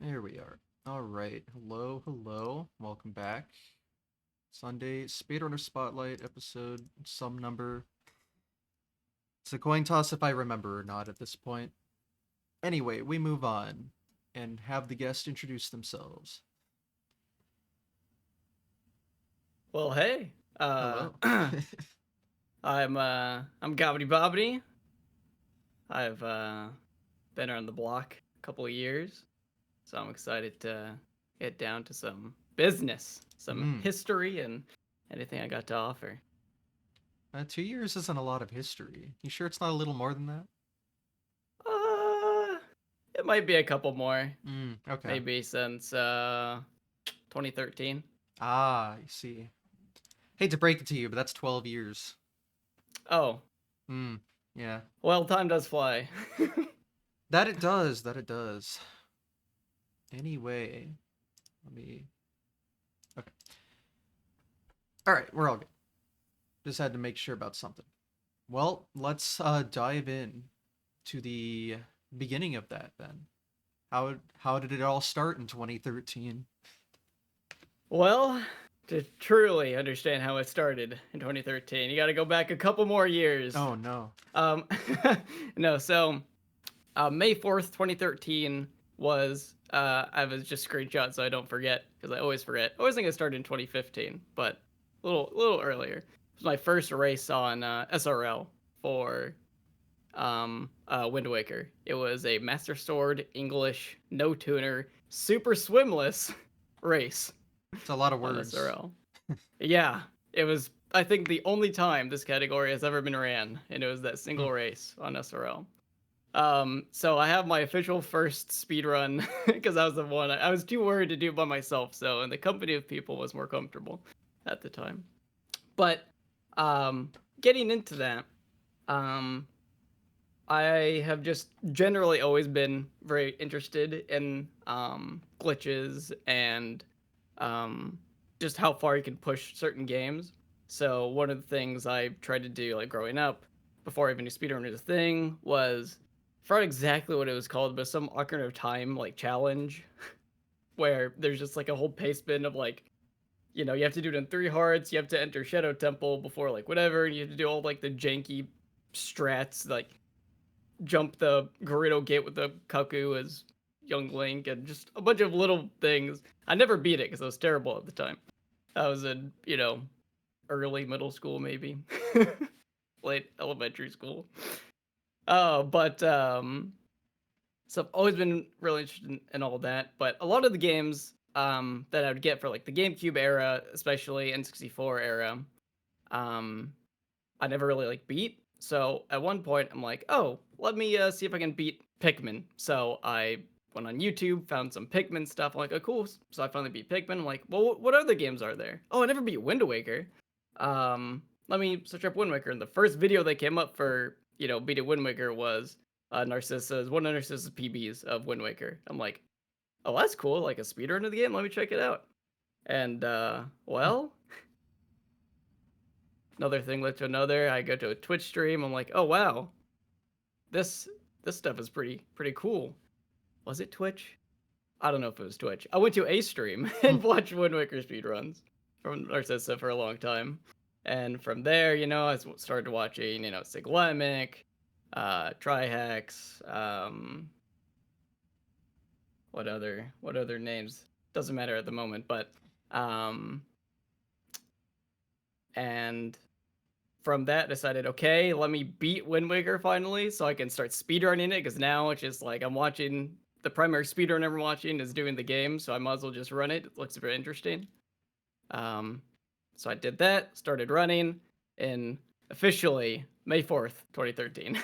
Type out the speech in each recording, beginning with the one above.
There we are. All right. Hello, hello. Welcome back. Sunday Speedrunner Spotlight episode some number. It's a coin toss if I remember or not at this point. Anyway, we move on and have the guest introduce themselves. Well, hey, Hello. I'm GobbityBobbity. I've been around the block a couple of years, so I'm excited to get down to some business, some Hmm. history, and anything I got to offer. 2 years isn't a lot of history. You sure it's not a little more than that? Uh, it might be a couple more, Okay. maybe since 2013. I see. Hate to break it to you, but that's 12 years. Oh, Hmm. Yeah. well, time does fly. That it does. That it does. Anyway, let me. Okay. All right, we're all good. Just had to make sure about something. Well, let's dive in to the beginning of that then. How did it all start in 2013? Well, to truly understand how it started in 2013, you got to go back a couple more years. Oh no. Um, no, so May 4th, 2013 was I was just screenshot so I don't forget because I always forget. I always think it started in 2015, but a little earlier. It was my first race on SRL for Wind Waker. It was a Master Sword English no tuner super swimless race It's a lot of on words. SRL. Yeah, it was. I think the only time this category has ever been ran, and it was that Hmm. single race on SRL. So I have my official first speed run because I was the one I was too worried to do it by myself. So and the company of people was more comfortable at the time. But getting into that, um, I have just generally always been very interested in glitches and um, just how far you can push certain games. So one of the things I tried to do, like growing up, before I even knew speedrun was a thing, was I forgot exactly what it was called, but some Ocarina of Time like challenge where there's just like a whole pace bin of like, you have to do it in 3 hearts, you have to enter Shadow Temple before like whatever, and you have to do all like the janky strats, like jump the Gerudo Gate with the Cuckoo as young Link, and just a bunch of little things. I never beat it because I was terrible at the time. I was in, early middle school, maybe late elementary school. But so I've always been really interested in all that. But a lot of the games that I would get for like the GameCube era, especially N64 era, um, I never really like beat. So at one point, I'm like, oh, let me see if I can beat Pikmin. So I went on YouTube, found some Pikmin stuff. I'm like, oh, cool. So I finally beat Pikmin. I'm like, well, what other games are there? Oh, I never beat Wind Waker. Let me search up Wind Waker. And the first video that came up for, beating Wind Waker was one of Narcissa's PBs of Wind Waker. I'm like, oh, that's cool. Like a speedrun of the game. Let me check it out. And, Hmm. well, another thing led to another. I go to a Twitch stream. I'm like, oh wow, this this stuff is pretty cool. Was it Twitch? I don't know if it was Twitch. I went to a stream Hmm. and watched Wind Waker speedruns from Narcissa for a long time, and from there, I started watching, Siglemic, Trihex, what other names? Doesn't matter at the moment, but um, and from that decided, okay, let me beat Wind Waker finally so I can start speedrunning it, because now it's just like I'm watching the primary speedrun I'm watching is doing the game, so I might as well just run it. It looks very interesting. Um, so I did that, started running in officially May 4th, 2013.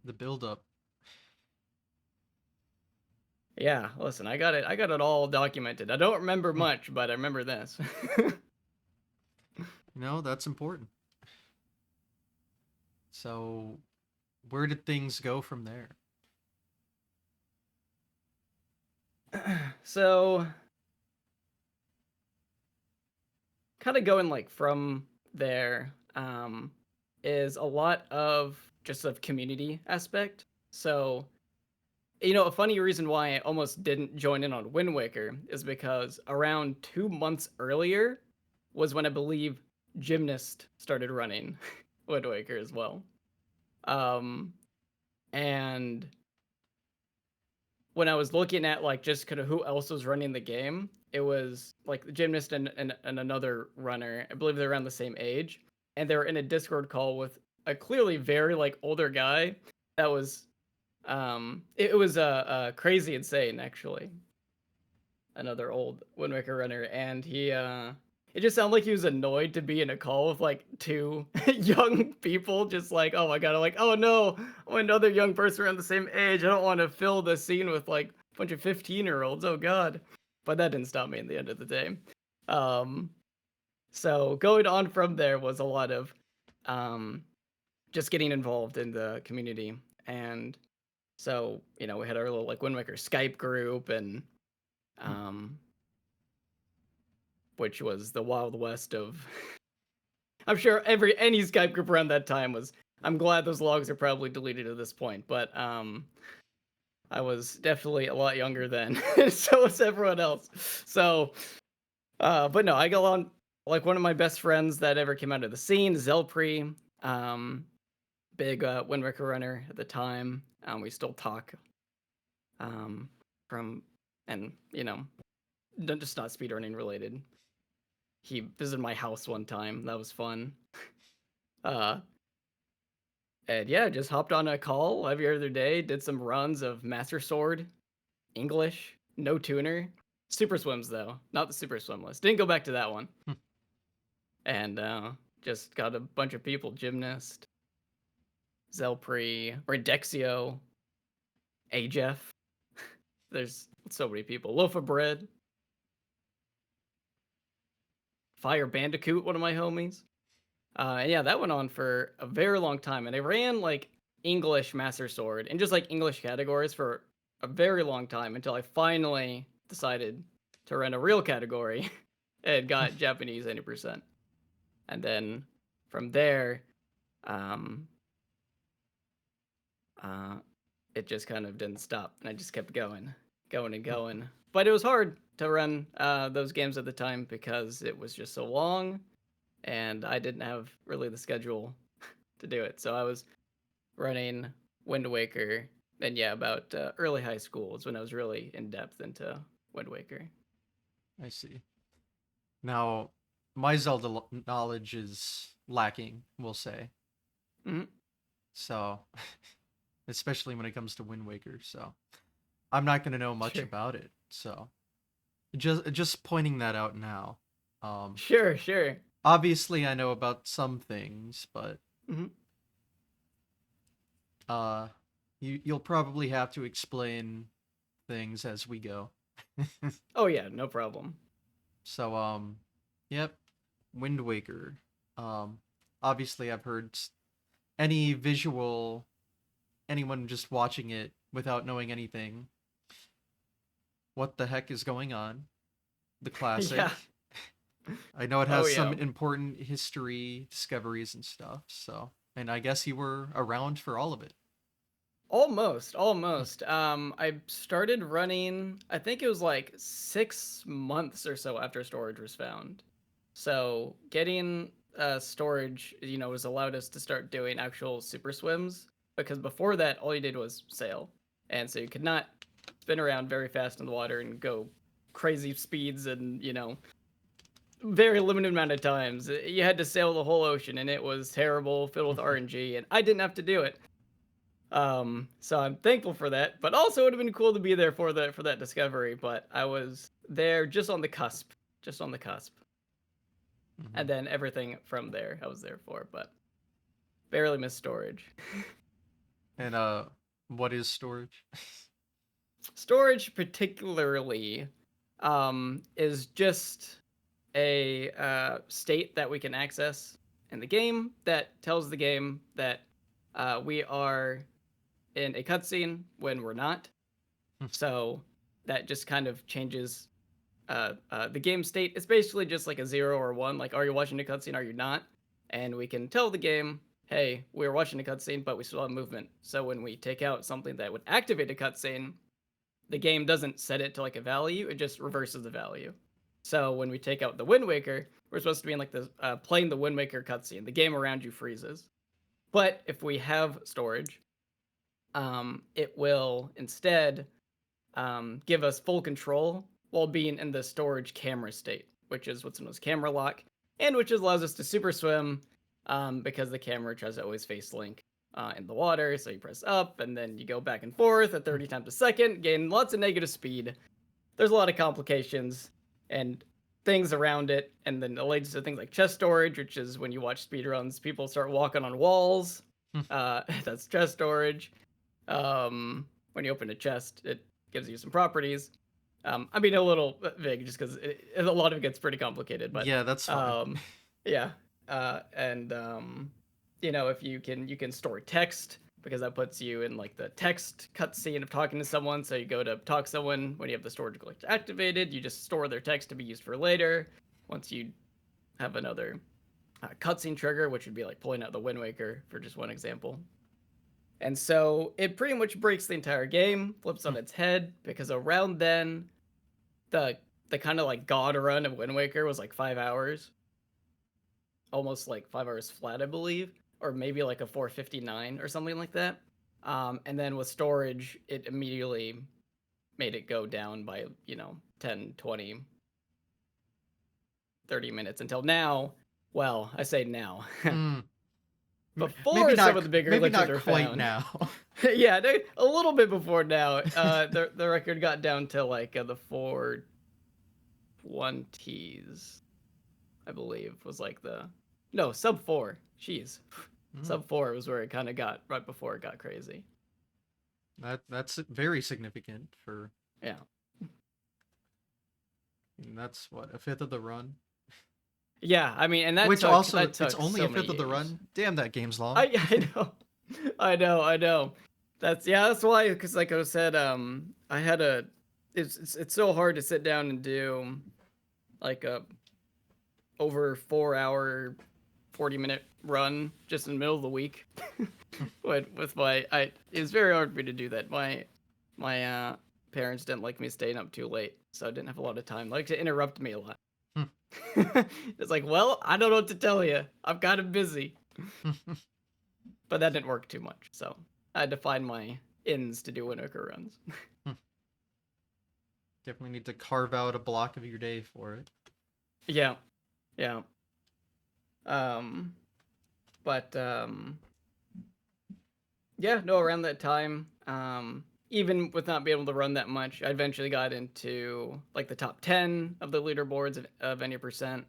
The build up. Yeah, listen, I got it all documented. I don't remember Hmm. much, but I remember this. That's important. So, where did things go from there? So kind of going like from there is a lot of just of community aspect. So You know, a funny reason why I almost didn't join in on Wind Waker is because around 2 months earlier was when I believe Gymnast started running Wind Waker as well. Um, and when I was looking at like just kind of who else was running the game, it was like the Gymnast and another runner. I believe they're around the same age, and they were in a Discord call with a clearly very like older guy that was it was crazy insane actually. Another old Wind Waker runner, and he it just sounded like he was annoyed to be in a call with like two young people, just like, oh my god, I'm like, oh no, I'm another young person around the same age. I don't want to fill the scene with like a bunch of 15-year-olds. Oh god. But that didn't stop me in the end of the day. Um so going on from there was a lot of um just getting involved in the community. And so, you know, we had our little like Wind Waker Skype group, and um which was the Wild West of I'm sure any Skype group around that time was. I'm glad those logs are probably deleted at this point, but I was definitely a lot younger then. So was everyone else. So but no, I got on like one of my best friends that ever came out of the scene, Zelpri, big Wind Waker runner at the time. We still talk um from and you know, just not speedrunning related. He visited my house one time. That was fun. Uh, and yeah, just hopped on a call every other day. Did some runs of Master Sword, English, no tuner, Super Swims though, not the Super Swim list. Didn't go back to that one. Hmm. And just got a bunch of people: Gymnast, Zelpri, Redexio, Ajef. There's so many people. Loaf of Bread, Fire Bandicoot, one of my homies. And yeah, that went on for a very long time. And I ran like English Master Sword and just like English categories for a very long time until I finally decided to run a real category and got Japanese 80%. And then from there, um, uh, it just kind of didn't stop. And I just kept going, going and going. But it was hard to run those games at the time because it was just so long, and I didn't have really the schedule to do it. So I was running Wind Waker, and yeah, about early high school is when I was really in depth into Wind Waker. I see. Now, my Zelda knowledge is lacking, we'll say. Hmm. So, especially when it comes to Wind Waker. So, I'm not going to know much Sure, about it. So, just pointing that out now. Um, sure, sure. obviously, I know about some things, but Hmm. uh, you'll probably have to explain things as we go. Oh yeah, no problem. So, yep, Wind Waker. Um, obviously, I've heard any visual, anyone just watching it without knowing anything. What the heck is going on? The classic. Yeah. I know it Oh has some yeah. important history discoveries and stuff. So, and I guess you were around for all of it. Almost, almost. I started running, I think it was like 6 months or so after storage was found. So getting storage, you know, was allowed us to start doing actual super swims, because before that, all you did was sail. And so you could not spin around very fast in the water and go crazy speeds and, you know, very limited amount of times. You had to sail the whole ocean, and it was terrible, filled with RNG, and I didn't have to do it. So I'm thankful for that, but also it would have been cool to be there for that discovery. But I was there just on the cusp, just on the cusp, Mhm. and then everything from there I was there for, but barely missed storage. And what is storage? Storage particularly, is just a state that we can access in the game that tells the game that we are in a cutscene when we're not. So that just kind of changes the game state. It's basically just like a 0 or 1. Like, are you watching a cutscene? Are you not? And we can tell the game hey, we were watching a cutscene, but we still have movement. So when we take out something that would activate a cutscene, the game doesn't set it to like a value; it just reverses the value. So when we take out the Wind Waker, we're supposed to be in like the playing the Wind Waker cutscene. The game around you freezes. But if we have storage, it will instead give us full control while being in the storage camera state, which is what's known as camera lock, and which allows us to super swim because the camera tries to always face link in the water. So you press up and then you go back and forth at 30 times a second, gain lots of negative speed. There's a lot of complications and things around it, and then it leads to things like chest storage, which is when you watch speedruns, people start walking on walls. That's chest storage. When you open a chest, it gives you some properties. I mean, a little vague just because a lot of it gets pretty complicated, but Yeah, that's fine. yeah. And you know, if you can store text because that puts you in like the text cutscene of talking to someone. So you go to talk to someone when you have the storage glitch activated, you just store their text to be used for later. Once you have another cutscene trigger, which would be like pulling out the Wind Waker for just one example. And so it pretty much breaks the entire game, flips on its head, because around then, the kind of like god run of Wind Waker was like 5 hours, almost like 5 hours flat, I believe, or maybe like a 459 or something like that. And then with storage, it immediately made it go down by 10, 20, 30 minutes until now. Well, I say now. Before some of the bigger glitches are quite found. now. Yeah, a little bit before now. The record got down to like the 420s, I believe, was like sub 4. Jeez, sub 4 was where it kind of got right before it got crazy. That's very significant for. Yeah. And that's what, a fifth of the run. Yeah, I mean, and that which took, also that took it's only so a fifth of the years. run. Damn, that game's long. I know. That's why, because like I said, I had it's so hard to sit down and do like a over 4 hour 40-minute run just in the middle of the week. with it was very hard for me to do that. My parents didn't like me staying up too late, so I didn't have a lot of time. They like to interrupt me a lot. It's like, well, I don't know what to tell you. I'm kind of busy. But that didn't work too much, so I had to find my ins to do Wind Waker runs. Definitely need to carve out a block of your day for it. Yeah. Yeah, no, around that time, even with not being able to run that much, I eventually got into like the top 10 of the leaderboards of any percent.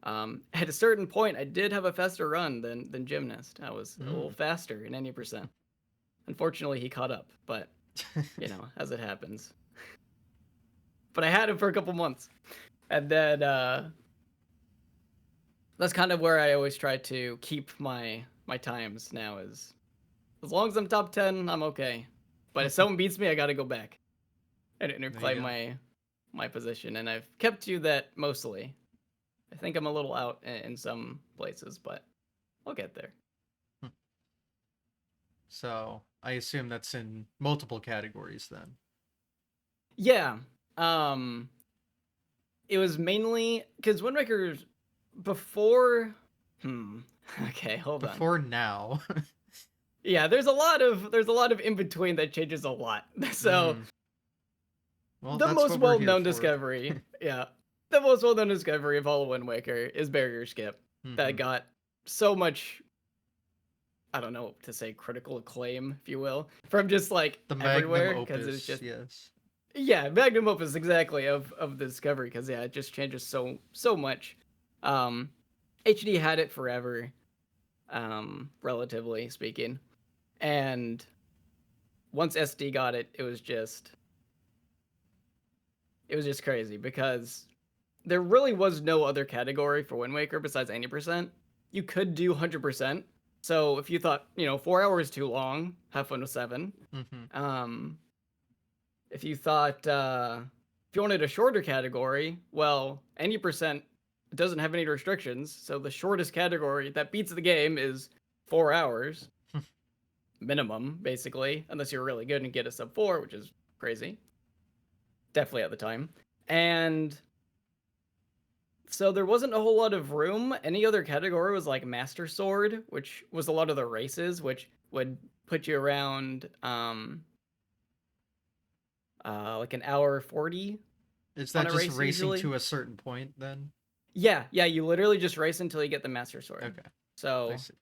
At a certain point, I did have a faster run than Gymnast. I was a little faster in any percent. Unfortunately, he caught up, but as it happens. But I had him for a couple months, and then that's kind of where I always try to keep my times now. Is as long as I'm top 10, I'm okay. But if someone beats me, I got to go back and claim my position, and I've kept to that mostly. I think I'm a little out in some places, but I'll get there. So I assume that's in multiple categories then. Yeah. It was mainly because Wind Waker before. Okay, hold on. Before now. Yeah, there's a lot of in between that changes a lot. So well, the most well-known discovery, the most well-known discovery of all of Wind Waker is Barrier Skip. That got so much, I don't know to say, critical acclaim, if you will, from just like the everywhere, because it's just magnum opus exactly of the discovery, because it just changes so much. HD had it forever, relatively speaking, and once SD got it, it was just crazy, because there really was no other category for Wind Waker besides 90%. You could do 100%. So if you thought 4 hours too long, have fun with 7. If you thought if you wanted a shorter category, well, 90% doesn't have any restrictions. So the shortest category that beats the game is 4 hours minimum, basically, unless you're really good and get a sub 4, which is crazy. Definitely at the time. And so there wasn't a whole lot of room. Any other category was like Master Sword, which was a lot of the races, which would put you around like an hour 40 Is on that a just race racing usually. to a certain point then? Yeah, you literally just race until you get the Master Sword. Okay, I So see.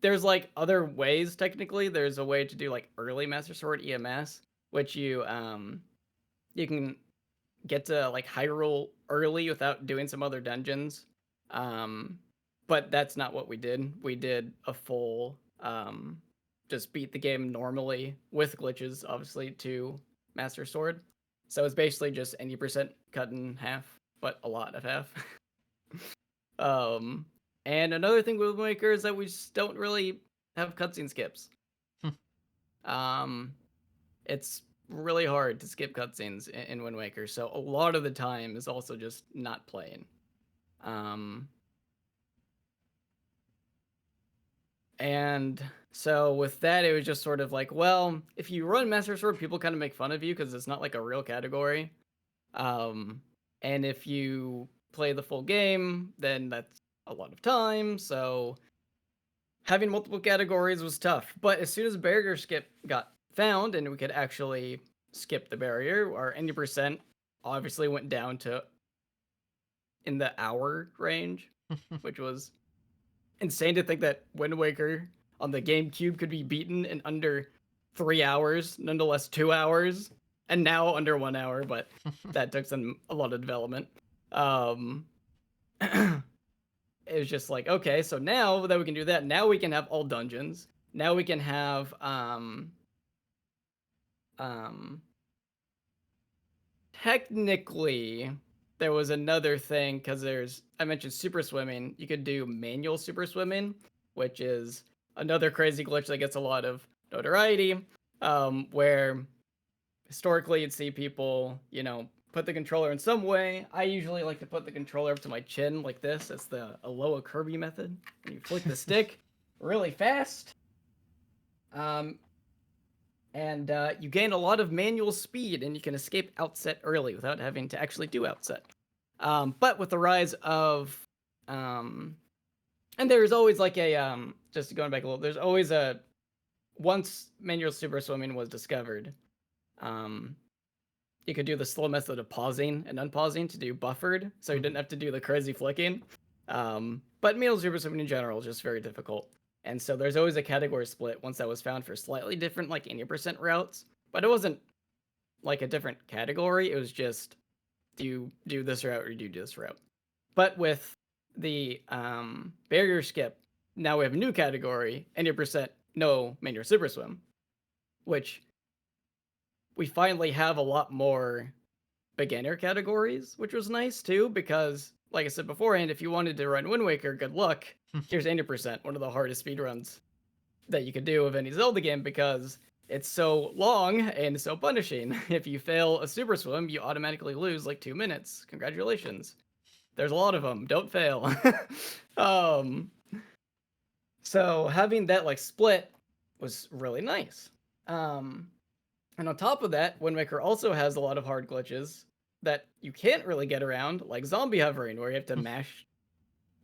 there's like other ways technically. There's a way to do like early Master Sword EMS, which you can get to like Hyrule early without doing some other dungeons. But that's not what we did. We did a full just beat the game normally with glitches, obviously, to Master Sword. So it's basically just any percent cut in half, but a lot of half. um, and another thing with Wind Waker is that we just don't really have cutscene skips. um, it's really hard to skip cutscenes in Wind Waker, so a lot of the time is also just not playing. And so with that, it was just sort of like, well, if you run Master Sword, people kind of make fun of you because it's not like a real category. And if you play the full game, then that's a lot of time. So having multiple categories was tough. But as soon as barrier skip got found and we could actually skip the barrier, our 90% obviously went down to in the hour range, which was insane to think that Wind Waker on the GameCube could be beaten in under 3 hours, nonetheless 2 hours, and now under 1 hour, but that took a lot of development. It was just like, okay, so now that we can do that, now we can have all dungeons. Now we can have technically there was another thing because I mentioned super swimming. You could do manual super swimming, which is another crazy glitch that gets a lot of notoriety. Where historically you'd see people, put the controller in some way. I usually like to put the controller up to my chin like this. It's the Aloha Kirby method. And you flick the stick really fast. And you gain a lot of manual speed, and you can escape outset early without having to actually do outset. But with the rise of, and there's always like just going back a little, there's always once manual super swimming was discovered, you could do the slow method of pausing and unpausing to do buffered, so you didn't have to do the crazy flicking. But manual super swimming in general is just very difficult. And so there's always a category split once that was found for slightly different, like 80% routes. But it wasn't like a different category. It was just, do you do this route or do you do this route? But with the barrier skip, now we have a new category, 80% no manual super swim, which we finally have a lot more beginner categories, which was nice too, because like I said beforehand, if you wanted to run Wind Waker, good luck. Here's 80%, one of the hardest speedruns that you could do of any Zelda game because it's so long and so punishing. If you fail a super swim, you automatically lose like 2 minutes. Congratulations. There's a lot of them. Don't fail. So having that like split was really nice. And on top of that, Wind Waker also has a lot of hard glitches that you can't really get around, like zombie hovering, where you have to mash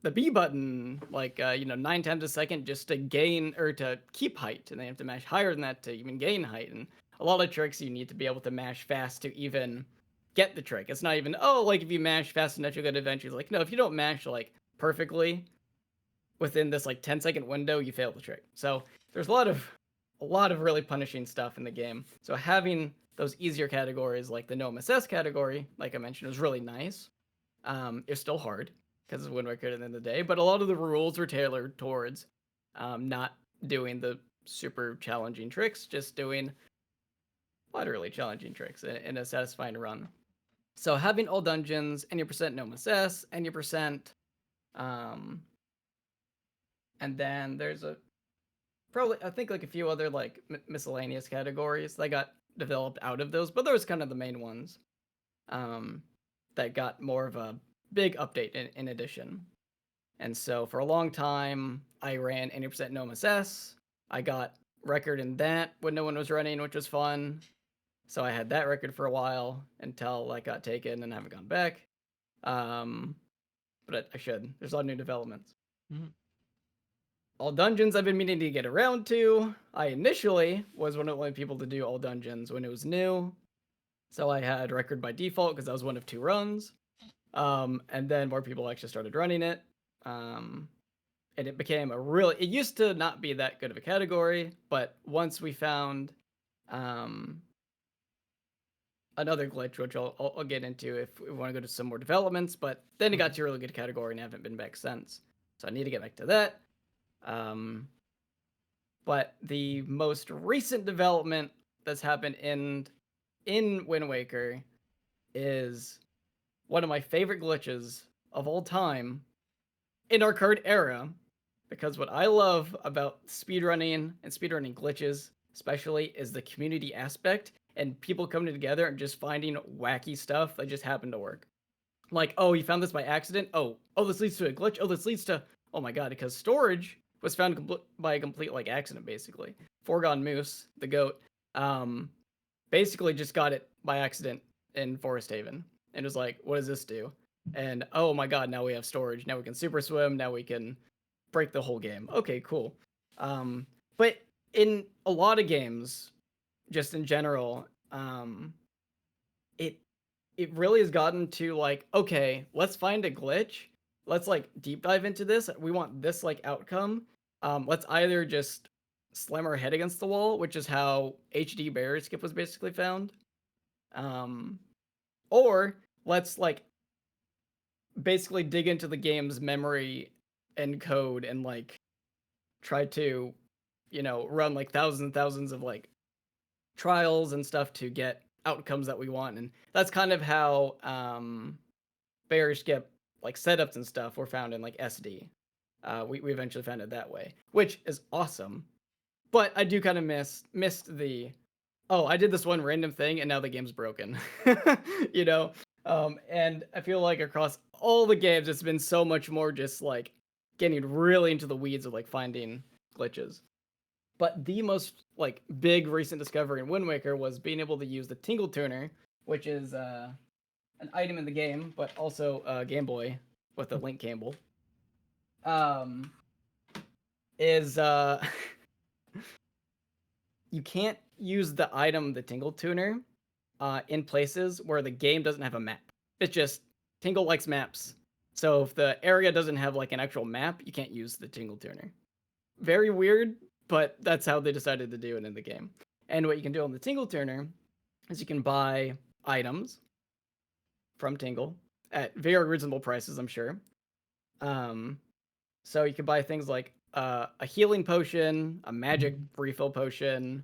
the B button like 9 times a second just to gain or to keep height, and then you have to mash higher than that to even gain height. And a lot of tricks you need to be able to mash fast to even get the trick. It's not even like if you mash fast enough you'll get adventures. Like no, if you don't mash like perfectly within this like 10-second window, you fail the trick. So there's a lot of really punishing stuff in the game. So having those easier categories like the no MSS category, like I mentioned, was really nice. It's still hard because it's Wind Waker at the end of the day, but a lot of the rules were tailored towards not doing the super challenging tricks, just doing moderately challenging tricks in a satisfying run. So having all dungeons, 80% no MSS, 80%, and then there's probably I think like a few other like miscellaneous categories that got developed out of those, but those kind of the main ones that got more of a big update in addition. And so for a long time, I ran 80% no MSS. I got record in that when no one was running, which was fun. So I had that record for a while until I got taken and haven't gone back. But I should. There's a lot of new developments. Mhm. All dungeons I've been meaning to get around to. I initially was one of the only people to do all dungeons when it was new. So I had record by default because I was one of 2 runs. And then more people actually started running it. And it became it used to not be that good of a category, but once we found another glitch, which I'll get into if we want to go to some more developments, but then it got to a really good category and I haven't been back since. So I need to get back to that. But the most recent development that's happened in Wind Waker is one of my favorite glitches of all time in our current era. Because what I love about speedrunning and speedrunning glitches, especially, is the community aspect and people coming together and just finding wacky stuff that just happened to work. Like, oh, you found this by accident. Oh, this leads to a glitch. Oh, this leads to, oh my god, because storage was found by a complete like accident, basically. Foregone Moose, the goat, basically just got it by accident in Forest Haven and was like, what does this do? And oh my god, now we have storage. Now we can super swim. Now we can break the whole game. Okay, cool. But in a lot of games, just in general, it really has gotten to like, okay, let's find a glitch. Let's like deep dive into this. We want this like outcome. Let's either just slam our head against the wall, which is how HD barrier skip was basically found. Or let's like basically dig into the game's memory and code and like try to, run like thousands and thousands of like trials and stuff to get outcomes that we want. And that's kind of how barrier skip like setups and stuff were found in like SD. We eventually found it that way, which is awesome. But I do kind of missed the, oh, I did this one random thing and now the game's broken. you know? And I feel like across all the games, it's been so much more just like getting really into the weeds of like finding glitches. But the most like big recent discovery in Wind Waker was being able to use the Tingle Tuner, which is an item in the game, but also Game Boy with a link cable. Is you can't use the item, the Tingle Tuner, in places where the game doesn't have a map. It's just Tingle likes maps. So if the area doesn't have like an actual map, you can't use the Tingle Tuner. Very weird, but that's how they decided to do it in the game. And what you can do on the Tingle Tuner is you can buy items from Tingle at very reasonable prices, I'm sure. So you can buy things like a healing potion, a magic refill potion,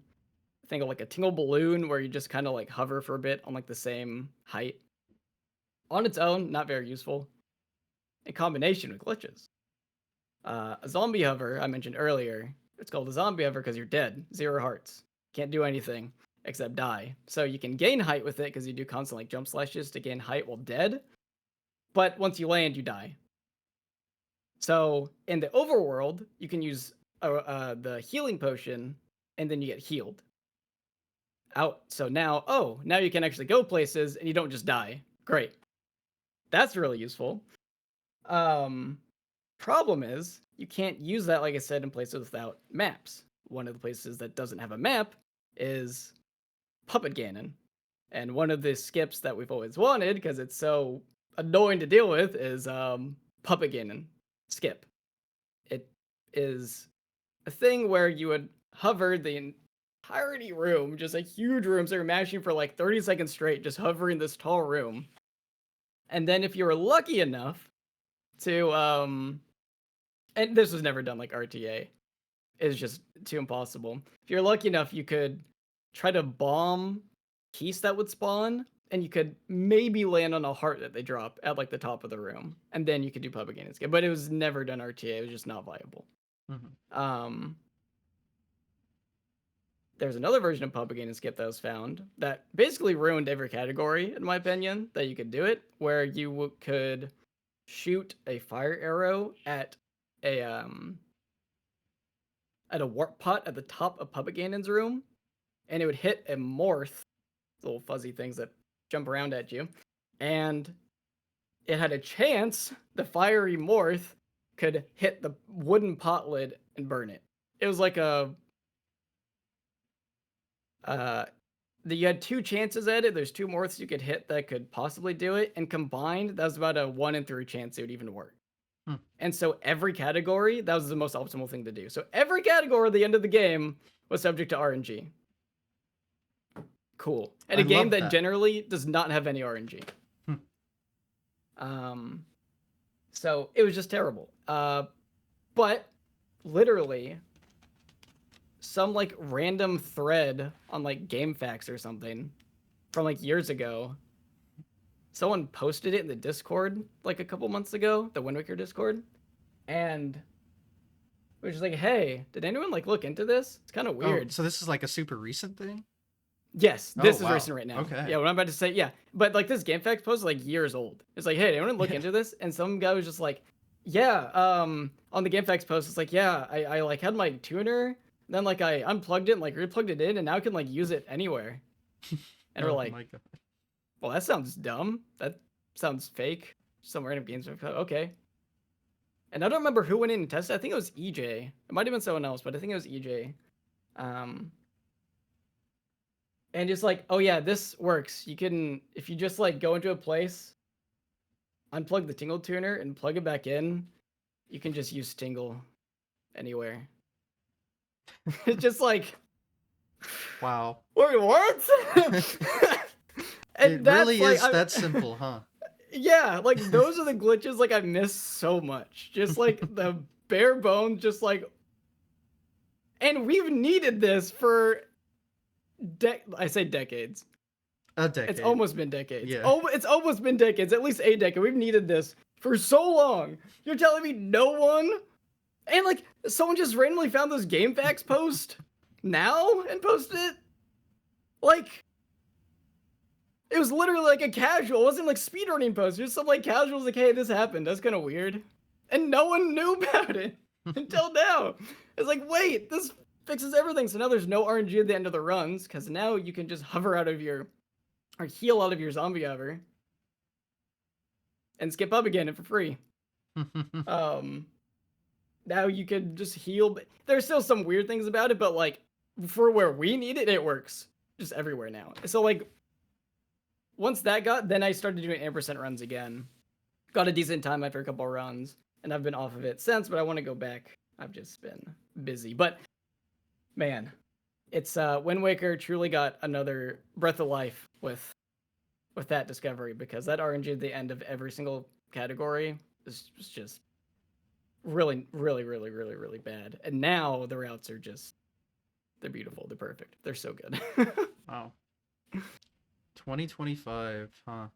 think of like a Tingle balloon where you just kind of like hover for a bit on like the same height. On its own, not very useful. In combination with glitches. A zombie hover I mentioned earlier. It's called a zombie hover because you're dead. 0 hearts. Can't do anything except die. So you can gain height with it because you do constant like jump slashes to gain height while dead. But once you land, you die. So in the overworld, you can use the healing potion and then you get healed. So now you can actually go places and you don't just die. Great. That's really useful. Problem is, you can't use that, like I said, in places without maps. One of the places that doesn't have a map is Puppet Ganon. And one of the skips that we've always wanted, because it's so annoying to deal with, is Puppet Ganon skip. It is a thing where you would hover the entirety room, just a huge room, so you're mashing for like 30 seconds straight, just hovering this tall room. And then if you were lucky enough to and this was never done like RTA. It's just too impossible. If you're lucky enough, you could try to bomb keys that would spawn, and you could maybe land on a heart that they drop at like the top of the room, and then you could do Puppet Ganon skip. But it was never done RTA. It was just not viable. Mm-hmm. There's another version of Puppet Ganon skip that was found that basically ruined every category, in my opinion, that you could do it, where you could shoot a fire arrow a at a warp pot at the top of Puppet Ganon's room, and it would hit a morph, little fuzzy things that jump around at you, and it had a chance the fiery morph could hit the wooden pot lid and burn it. It was like you had two chances at it. There's two morphs you could hit that could possibly do it, and combined, that was about a 1 in 3 chance it would even work. And so every category, that was the most optimal thing to do. So every category at the end of the game was subject to RNG. Cool. And a game that generally does not have any RNG. So it was just terrible. But literally, some like random thread on like GameFAQs or something from like years ago, someone posted it in the Discord like a couple months ago, the Wind Waker Discord, and it was just like, hey, did anyone like look into this? It's kind of weird. Oh, so this is like a super recent thing? Yes, this is recent right now. Okay. Yeah, what I'm about to say, yeah. But like this GameFAQs post is like years old. It's like, hey, did anyone look into this? And some guy was just like, yeah, on the GameFAQs post, it's like, yeah, I like had my tuner, then like I unplugged it and like replugged it in, and now I can like use it anywhere. And we're like, my God. Well, that sounds dumb. That sounds fake. Some random games. Okay. And I don't remember who went in and tested. I think it was EJ. It might have been someone else, but I think it was EJ. And just like, oh yeah, this works. You can, if you just like go into a place, unplug the Tingle tuner and plug it back in, you can just use Tingle anywhere. It's just like, wow. Wait, what? And it really is that simple, huh? Yeah, like those are the glitches like I miss so much. Just like the bare bones, just like, and we've needed this for I say decades. A decade. It's almost been decades. Yeah. Oh, it's almost been decades. At least a decade. We've needed this for so long. You're telling me no one? And like someone just randomly found this GameFAQs post now and posted it? Like, it was literally like a casual. It wasn't like speedrunning post. Just some like casuals like, hey, this happened. That's kind of weird. And no one knew about it until now. It's like, wait, this fixes everything. So now there's no RNG at the end of the runs, because now you can just hover out of your, or heal out of your zombie hover and skip up again for free. Now you can just heal. There's still some weird things about it, but like for where we need it, it works just everywhere now. So like once that then I started doing ampersand runs again. Got a decent time after a couple of runs, and I've been off of it since, but I want to go back. I've just been busy. But man, it's Wind Waker truly got another breath of life with that discovery, because that RNG at the end of every single category is just really, really, really, really, really bad. And now the routes are just, they're beautiful. They're perfect. They're so good. Wow. 2025, huh?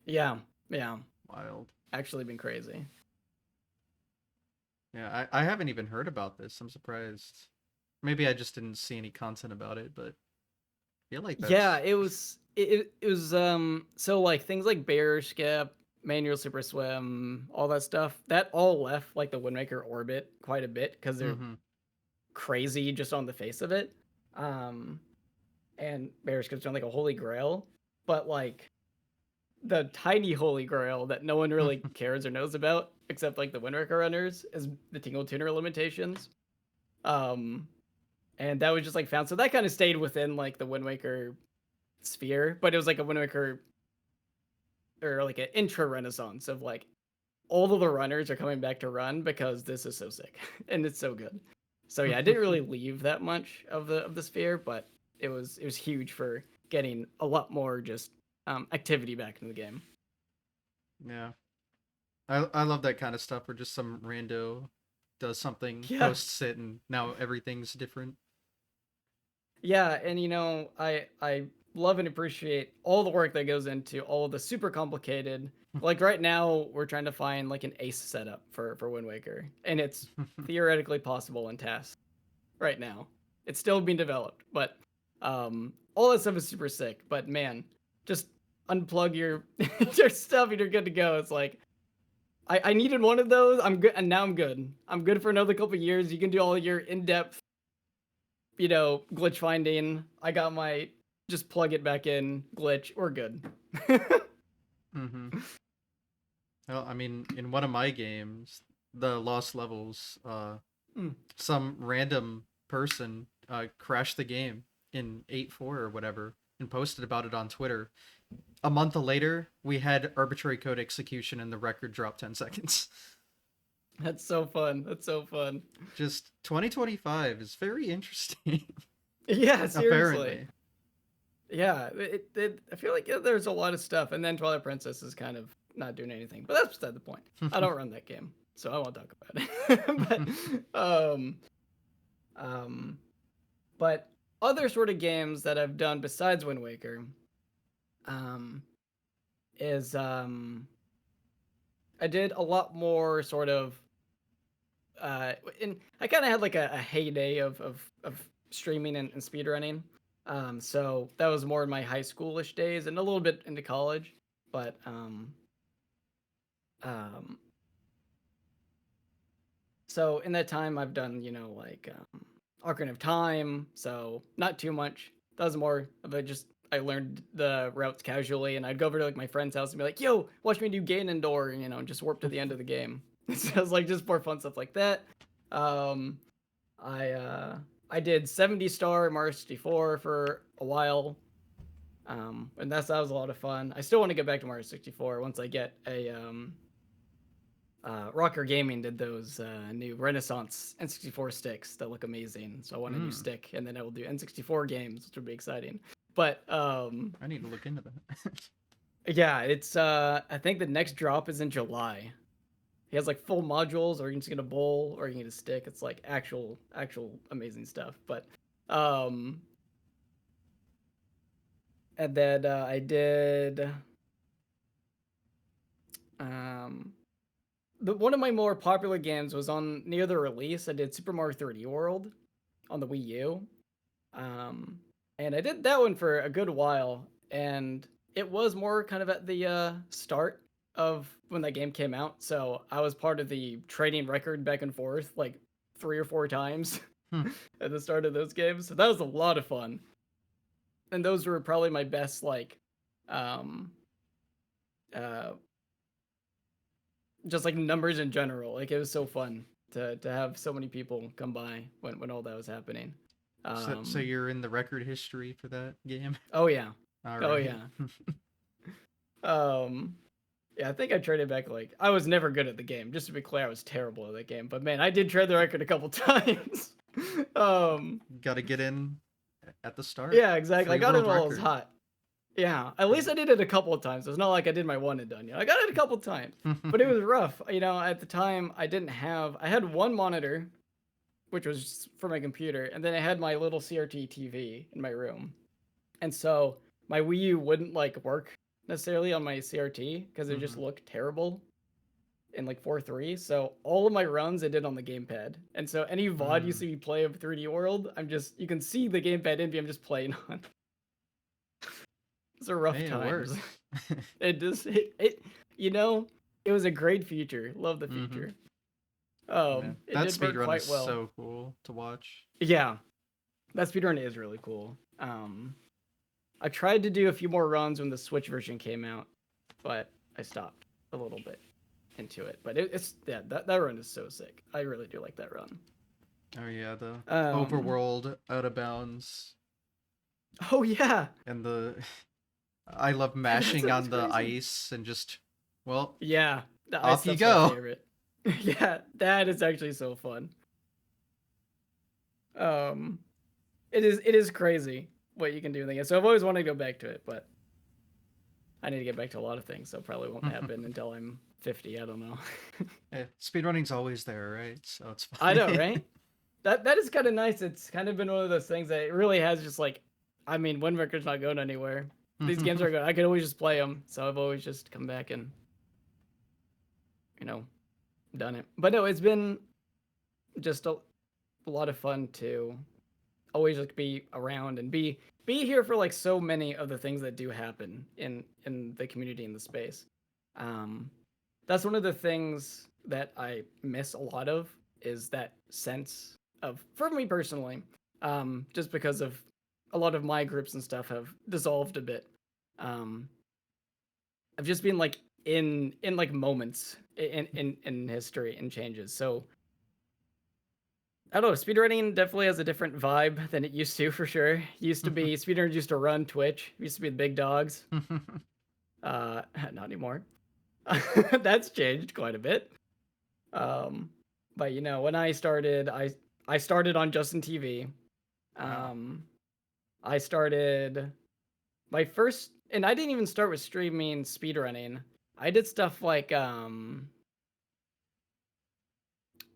Yeah. Wild. Actually been crazy. Yeah, I haven't even heard about this. I'm surprised. Maybe I just didn't see any content about it, but I feel like that's... Yeah, it was so like things like Bear Skip, Manual Super Swim, all that stuff, that all left like the Wind Waker orbit quite a bit, because they're crazy just on the face of it. And Bear Skip's on like a holy grail, but like the tiny holy grail that no one really cares or knows about, except like the Wind Waker runners, is the Tingle tuner limitations. And that was just like found, so that kind of stayed within like the Wind Waker sphere, but it was like a Wind Waker, or like an intro renaissance of like all of the runners are coming back to run because this is so sick and it's so good. So yeah, I didn't really leave that much of the sphere, but it was huge for getting a lot more just activity back in the game. Yeah, I love that kind of stuff where just some rando does something, posts it, and now everything's different. Yeah, and you know, I love and appreciate all the work that goes into all the super complicated. Like right now, we're trying to find like an ace setup for Wind Waker, and it's theoretically possible in tasks right now. It's still being developed, but all that stuff is super sick. But man, just unplug your your stuff and you're good to go. It's like, I needed one of those. I'm good, and now I'm good. I'm good for another couple years. You can do all your in-depth, glitch finding. I got my just plug it back in glitch. We're good. Mm-hmm. Well, I mean, in one of my games, the Lost Levels, Mm. some random person crashed the game in 8.4 or whatever and posted about it on Twitter. A month later, we had arbitrary code execution and the record dropped 10 seconds. That's so fun. That's so fun. Just 2025 is very interesting. Yeah, seriously. Apparently. Yeah, I feel like there's a lot of stuff, and then Twilight Princess is kind of not doing anything. But that's beside the point. I don't run that game, so I won't talk about it. Um, but other sort of games that I've done besides Wind Waker, is I did a lot more sort of, and I kind of had like a heyday of streaming and speedrunning. So that was more in my high schoolish days and a little bit into college, but um, so in that time I've done, like Ocarina of Time, so not too much. That was more of a just I learned the routes casually, and I'd go over to like my friend's house and be like, "Yo, watch me do Ganondorf," and just warp to the end of the game. So it was like just more fun stuff like that. Um, I did 70 star Mario 64 for a while. And that was a lot of fun. I still want to get back to Mario 64 once I get a Rocker Gaming did those new Renaissance N64 sticks that look amazing. So I want a new stick, and then I will do N64 games, which will be exciting. But I need to look into that. yeah, it's I think the next drop is in July. He has like full modules, or you can just get a bowl, or you can get a stick. It's like actual amazing stuff. But and then I did one of my more popular games was on near the release. I did Super Mario 3D World on the Wii U. And I did that one for a good while, and it was more kind of at the start of when that game came out. So I was part of the trading record back and forth like 3 or 4 times at the start of those games. So that was a lot of fun. And those were probably my best like just like numbers in general. Like it was so fun to have so many people come by when all that was happening. So you're in the record history for that game? Oh yeah. All Oh right. yeah. Yeah, I think I traded back like I was never good at the game. Just to be clear, I was terrible at that game. But man, I did trade the record a couple times. Got to get in at the start. Yeah, exactly. I Free got it world while it was record. hot. Yeah, at least I did it a couple of times. It's not like I did my one and done. I got it a couple of times, but it was rough. At the time I had one monitor, which was for my computer, and then I had my little CRT TV in my room, and so my Wii U wouldn't like work necessarily on my CRT because it just looked terrible in like 4.3. So all of my runs I did on the gamepad, and so any VOD you see me play of 3D World, you can see the gamepad in me. I'm just playing on. It's a rough times. It just it was a great feature. Love the feature. That It did work speedrun quite is well. so cool to watch. Yeah, that speedrun is really cool. I tried to do a few more runs when the Switch version came out, but I stopped a little bit into it. But that run is so sick. I really do like that run. Oh yeah, the overworld out of bounds. Oh yeah. And I love mashing on the ice and just yeah, the off ice you go. My favorite. Yeah, that is actually so fun. It is crazy what you can do in the game. So I've always wanted to go back to it, but I need to get back to a lot of things, so it probably won't happen until I'm 50. I don't know. Speedrunning's always there, right? So it's fine. I know, right? That is kind of nice. It's kind of been one of those things that it really has just like, I mean, Wind Waker's not going anywhere. These games are good. I could always just play them, so I've always just come back and done it. But no, it's been just a lot of fun to always like be around and be here for like so many of the things that do happen in the community in the space. that's one of the things that I miss a lot of is that sense of, for me personally, just because of a lot of my groups and stuff have dissolved a bit. Um, I've just been like in like moments in history and changes. So I don't know. Speedrunning definitely has a different vibe than it used to, for sure. Used to be speedrunners used to run Twitch. Used to be the big dogs. Not anymore. That's changed quite a bit. But you know, when I started, I started on Justin TV. Wow. I started my first, and I didn't even start with streaming speedrunning. I did stuff like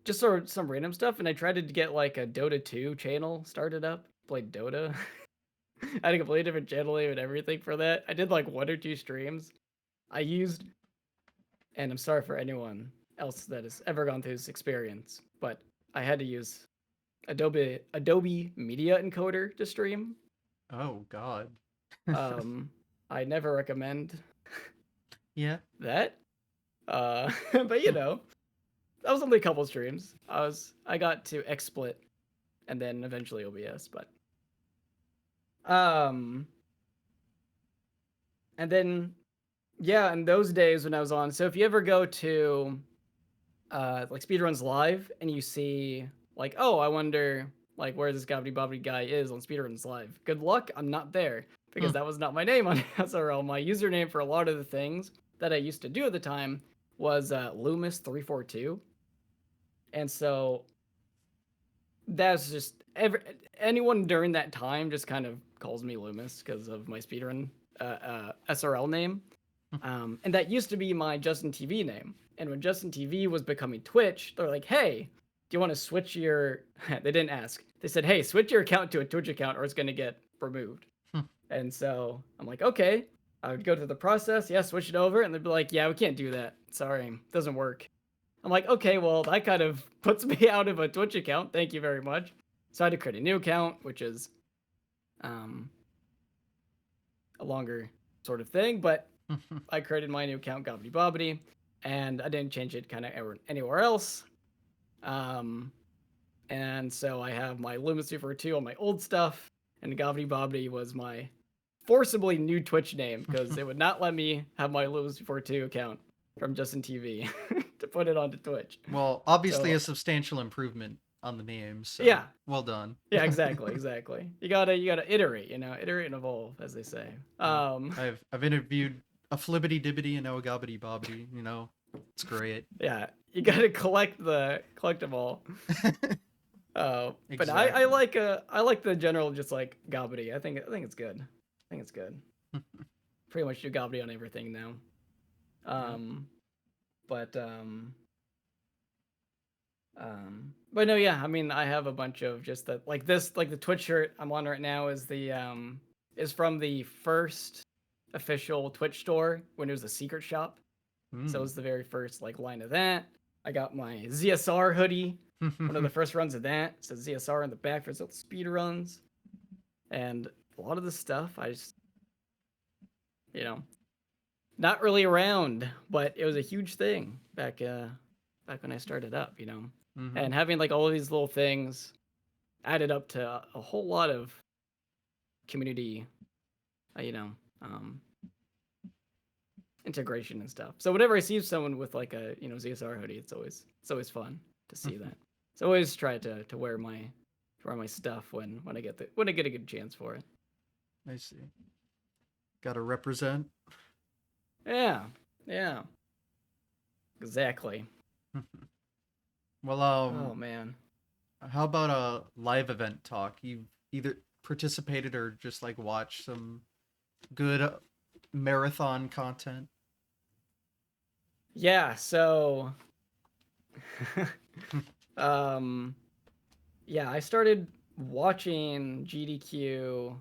just sort of some random stuff, and I tried to get like a Dota 2 channel started up. Played Dota. I had a completely different channel name and everything for that. I did like 1 or 2 streams. I used, and I'm sorry for anyone else that has ever gone through this experience, but I had to use Adobe Media Encoder to stream. Oh God. I never recommend Yeah. that. But you know, that was only a couple streams. I got to XSplit and then eventually OBS, but um and then yeah, in those days when I was on, so if you ever go to like Speedruns Live and you see like, oh, I wonder like where this GobbityBobbity guy is on Speedruns Live. Good luck, I'm not there because that was not my name on SRL. My username for a lot of the things that I used to do at the time was Loomis342. And so that's just anyone during that time just kind of calls me Loomis because of my speedrun SRL name. And that used to be my Justin TV name. And when Justin TV was becoming Twitch, they're like, hey, do you want to switch your... They didn't ask. They said, hey, switch your account to a Twitch account or it's going to get removed. And so I'm like, okay. I would go through the process. Yeah, switch it over. And they'd be like, yeah, we can't do that. Sorry, doesn't work. I'm like, okay, well, that kind of puts me out of a Twitch account. Thank you very much. So I had to create a new account, which is a longer sort of thing. But I created my new account, GobbityBobbity, and I didn't change it kind of anywhere else. And so I have my Loomis242 on my old stuff, and GobbityBobbity was my forcibly new Twitch name because it would not let me have my Loomis242 account from Justin TV to put it onto Twitch. Well, obviously So, a substantial improvement on the name, so yeah. well done. Yeah, exactly. You gotta iterate, iterate and evolve, as they say. I've interviewed a flibbity dibbity and now a gobbity bobbity, it's great. Yeah, you gotta collect them all. But Exactly. I like the general just like gobbity. I think it's good. I think it's good. Pretty much do gobbity on everything now. But no, yeah, I mean, I have a bunch of just that, like this, like the Twitch shirt I'm on right now is is from the first official Twitch store when it was a secret shop. So it was the very first like line of that. I got my ZSR hoodie, one of the first runs of that. It says ZSR in the back for speed runs, and a lot of the stuff I just, not really around, but it was a huge thing back when I started up, and having like all of these little things added up to a whole lot of community, integration and stuff. So whenever I see someone with like a ZSR hoodie, it's always fun to see that. So I always try to wear my stuff when I get a good chance for it. I see. Gotta represent. Yeah. Exactly. Well, oh man. How about a live event talk? You've either participated or just like watched some good marathon content? Yeah, so yeah, I started watching GDQ.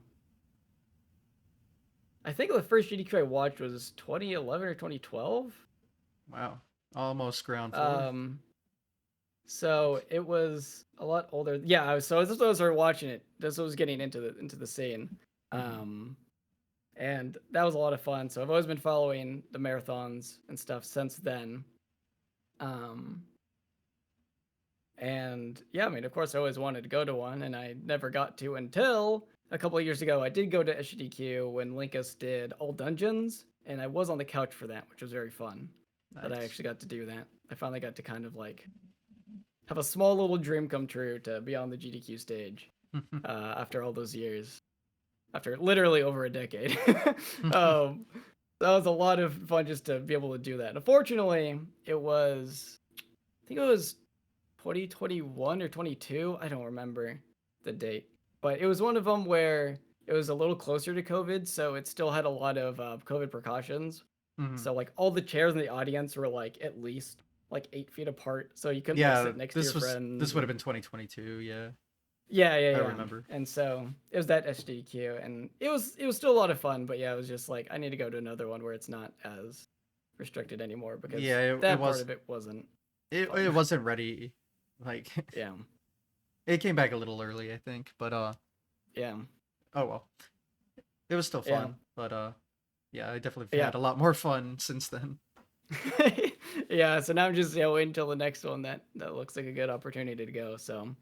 I think the first GDQ I watched was 2011 or 2012. Wow. Almost ground floor. So it was a lot older. Yeah, so this was when I started watching it. This was getting into the scene. And that was a lot of fun. So I've always been following the marathons and stuff since then. Um, and yeah, I mean, of course, I always wanted to go to one, and I never got to until a couple of years ago. I did go to SGDQ when Linkus did all dungeons, and I was on the couch for that, which was very fun. That I Nice. actually got to do that. I finally got to kind of like have a small little dream come true to be on the GDQ stage after all those years, after literally over a decade. um, that was a lot of fun just to be able to do that. Unfortunately, it was, I think it was 2021 or 22. I don't remember the date, but it was one of them where it was a little closer to COVID, so it still had a lot of COVID precautions. Mhm. So like all the chairs in the audience were like at least like 8 feet apart, so you couldn't like Yeah, sit next to your this friends. would have been 2022. Yeah, Yeah, yeah, I yeah. remember. And so it was that SDQ, and it was still a lot of fun. But yeah, it was just like I need to go to another one where it's not as restricted anymore because Yeah, it that part was of it wasn't it fun. wasn't ready. Like Yeah, it came back a little early, I think. But yeah, oh well, it was still yeah, fun. But yeah, I definitely yeah. had a lot more fun since then. Yeah, so now I'm just waiting until the next one that looks like a good opportunity to go. So,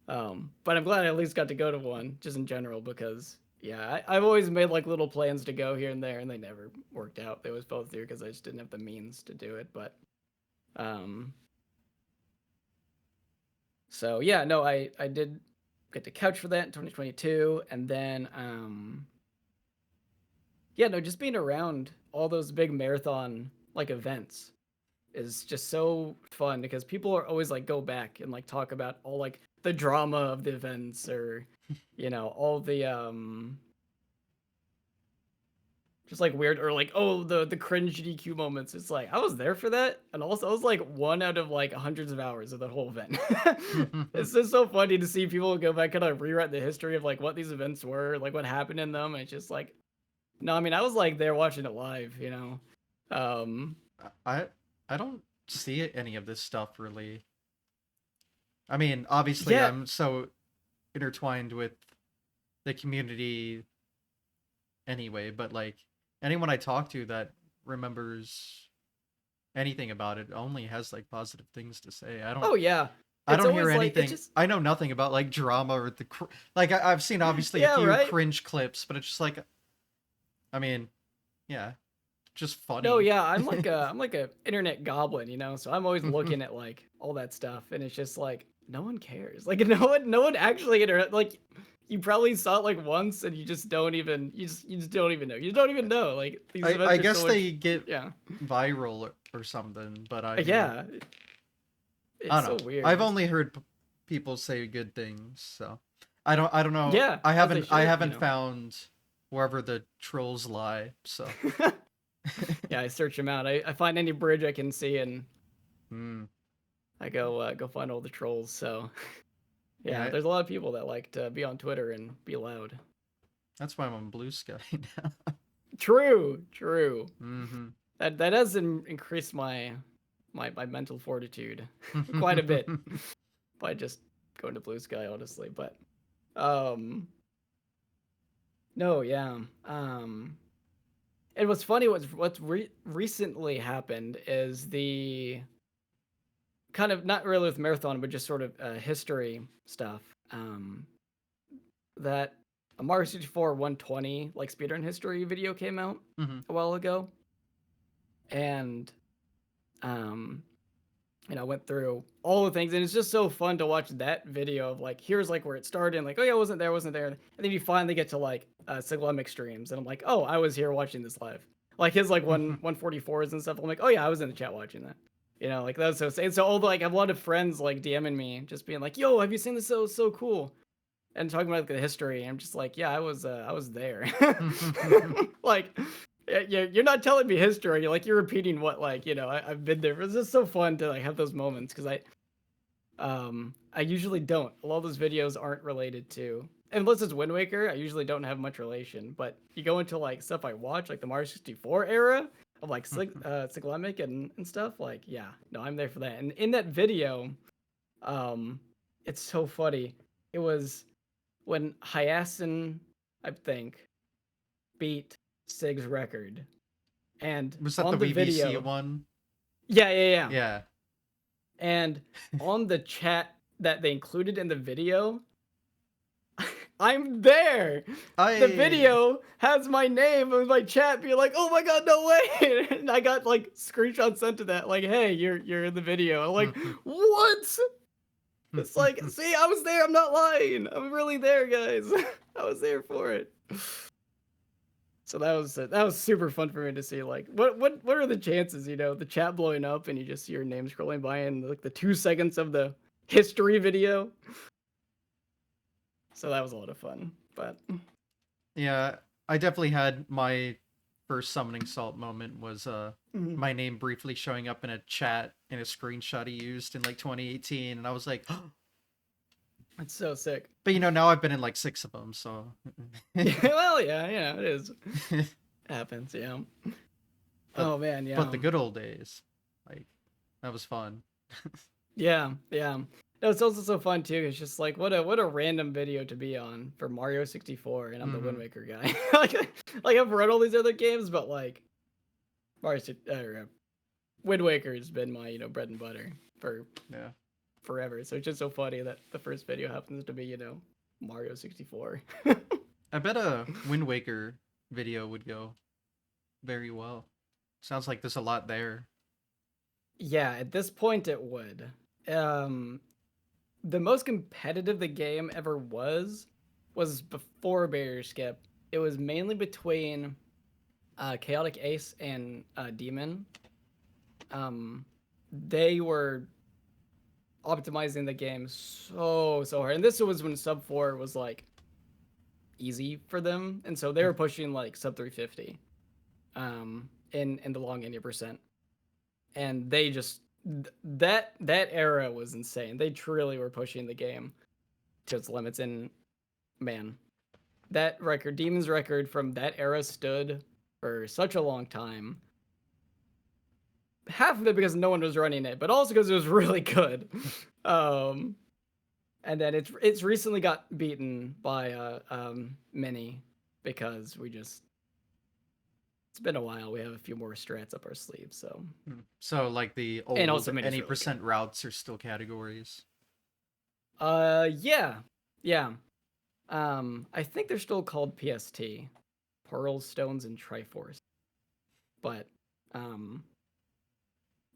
but I'm glad I at least got to go to one just in general because yeah, I've always made like little plans to go here and there, and they never worked out. They was both through because I just didn't have the means to do it. But um, so yeah, no, I did get to couch for that in 2022, and then yeah, no, just being around all those big marathon like events is just so fun because people are always like go back and like talk about all like the drama of the events or all the just like weird or like oh the cringe DQ moments. It's like I was there for that, and also I was like one out of like hundreds of hours of that whole event. It's just so funny to see people go back and like rewrite the history of like what these events were, like what happened in them. And it's just like no, I mean I was like there watching it live. Um, I I don't see any of this stuff really. I mean, obviously, yeah, I'm so intertwined with the community anyway, but like anyone I talk to that remembers anything about it only has like positive things to say. oh yeah, I it's don't hear always like it anything. just I know nothing about like drama or like I've seen obviously a yeah few right. cringe clips, but it's just like I mean, yeah, just No, funny. yeah, I'm like a internet goblin. So I'm always looking at like all that stuff, and it's just like no one cares. Like no one actually like you probably saw it like once, and you just don't even you just don't even know. You don't even know. Like these I events are guess so they much. get Yeah, viral or something, but I mean, yeah, I it's don't so know. I've weird. only heard people say good things, so I don't know. Yeah, as they I should. haven't found wherever the trolls lie. So, Yeah, I search them out. I find any bridge I can see, and mm, I go find all the trolls. So yeah, yeah, there's a lot of people that like to be on Twitter and be loud. that's why I'm on Blue Sky now. True, true. Mm-hmm. That has increased my mental fortitude quite a bit by just going to Blue Sky, honestly. But um, no, yeah. And what's funny, recently happened is the kind of not really with marathon, but just sort of history stuff. Um, that a Mario 64 120 like speedrun history video came out Mm-hmm. a while ago, and um I went through all the things, and it's just so fun to watch that video of like, here's like where it started, and like, oh yeah, I wasn't there, and then you finally get to like Siglemic streams, and I'm like, oh, I was here watching this live, like his like 144s and stuff. I'm like, oh yeah, I was in the chat watching that, like that's so. And so all the, like, I have a lot of friends like DMing me, just being like, yo, have you seen this? So cool, and talking about the history. I'm just like, yeah, I was there, like. Yeah, you're not telling me history. You're repeating what, like, I've been there. It's just so fun to like have those moments because I usually don't. A lot of those videos aren't related to, unless it's Wind Waker. I usually don't have much relation. But you go into like stuff I watch, like the Mario 64 era of like Siglemic and stuff. Like, yeah, no, I'm there for that. And in that video, it's so funny. It was when Hyacinth, I think, beat Sig's record, and Was that the on the VBC video, one? yeah, yeah, yeah, Yeah. And on the chat that they included in the video, I'm there. The I video has my name and my chat being like, "Oh my god, no way!" And I got like screenshots sent to that, like, "Hey, you're in the video." I'm like, "What?" It's like, see, I was there. I'm not lying. I'm really there, guys. I was there for it. So that was super fun for me to see. Like, what are the chances? You know, the chat blowing up and you just see your name scrolling by in like the 2 seconds of the history video. So that was a lot of fun. But Yeah, I definitely had my first summoning salt moment was my name briefly showing up in a chat in a screenshot he used in like 2018, and I was like, it's so sick. but you know, now I've been in like 6 of them, so Yeah, well, yeah, it is. Happens, yeah. but, Oh man, yeah. but the good old days, like that was fun. Yeah, yeah. No, it's also so fun too. It's just like what a random video to be on for Mario 64, and I'm the Wind Waker guy. like I've run all these other games, but like Wind Waker has been my bread and butter for Yeah, forever. So it's just so funny that the first video happens to be Mario 64. I bet a Wind Waker video would go very well. Sounds like there's a lot there. Yeah, at this point it would. The most competitive the game ever was before Barrier Skip. It was mainly between Chaotic Ace and Demon. They were optimizing the game so hard, and this was when sub 4 was like easy for them, and so they were pushing like sub 350 in the long 80%, and they just that era was insane. They truly were pushing the game to its limits, and man, that record, Demon's record from that era, stood for such a long time. Half of it because no one was running it, but also because it was really good. And then it's recently got beaten by Mini, because it's been a while. We have a few more strats up our sleeves, so. So like the old And also Mini's any really percent routes are still categories. Yeah. I think they're still called PST, Pearls, Stones, and Triforce. But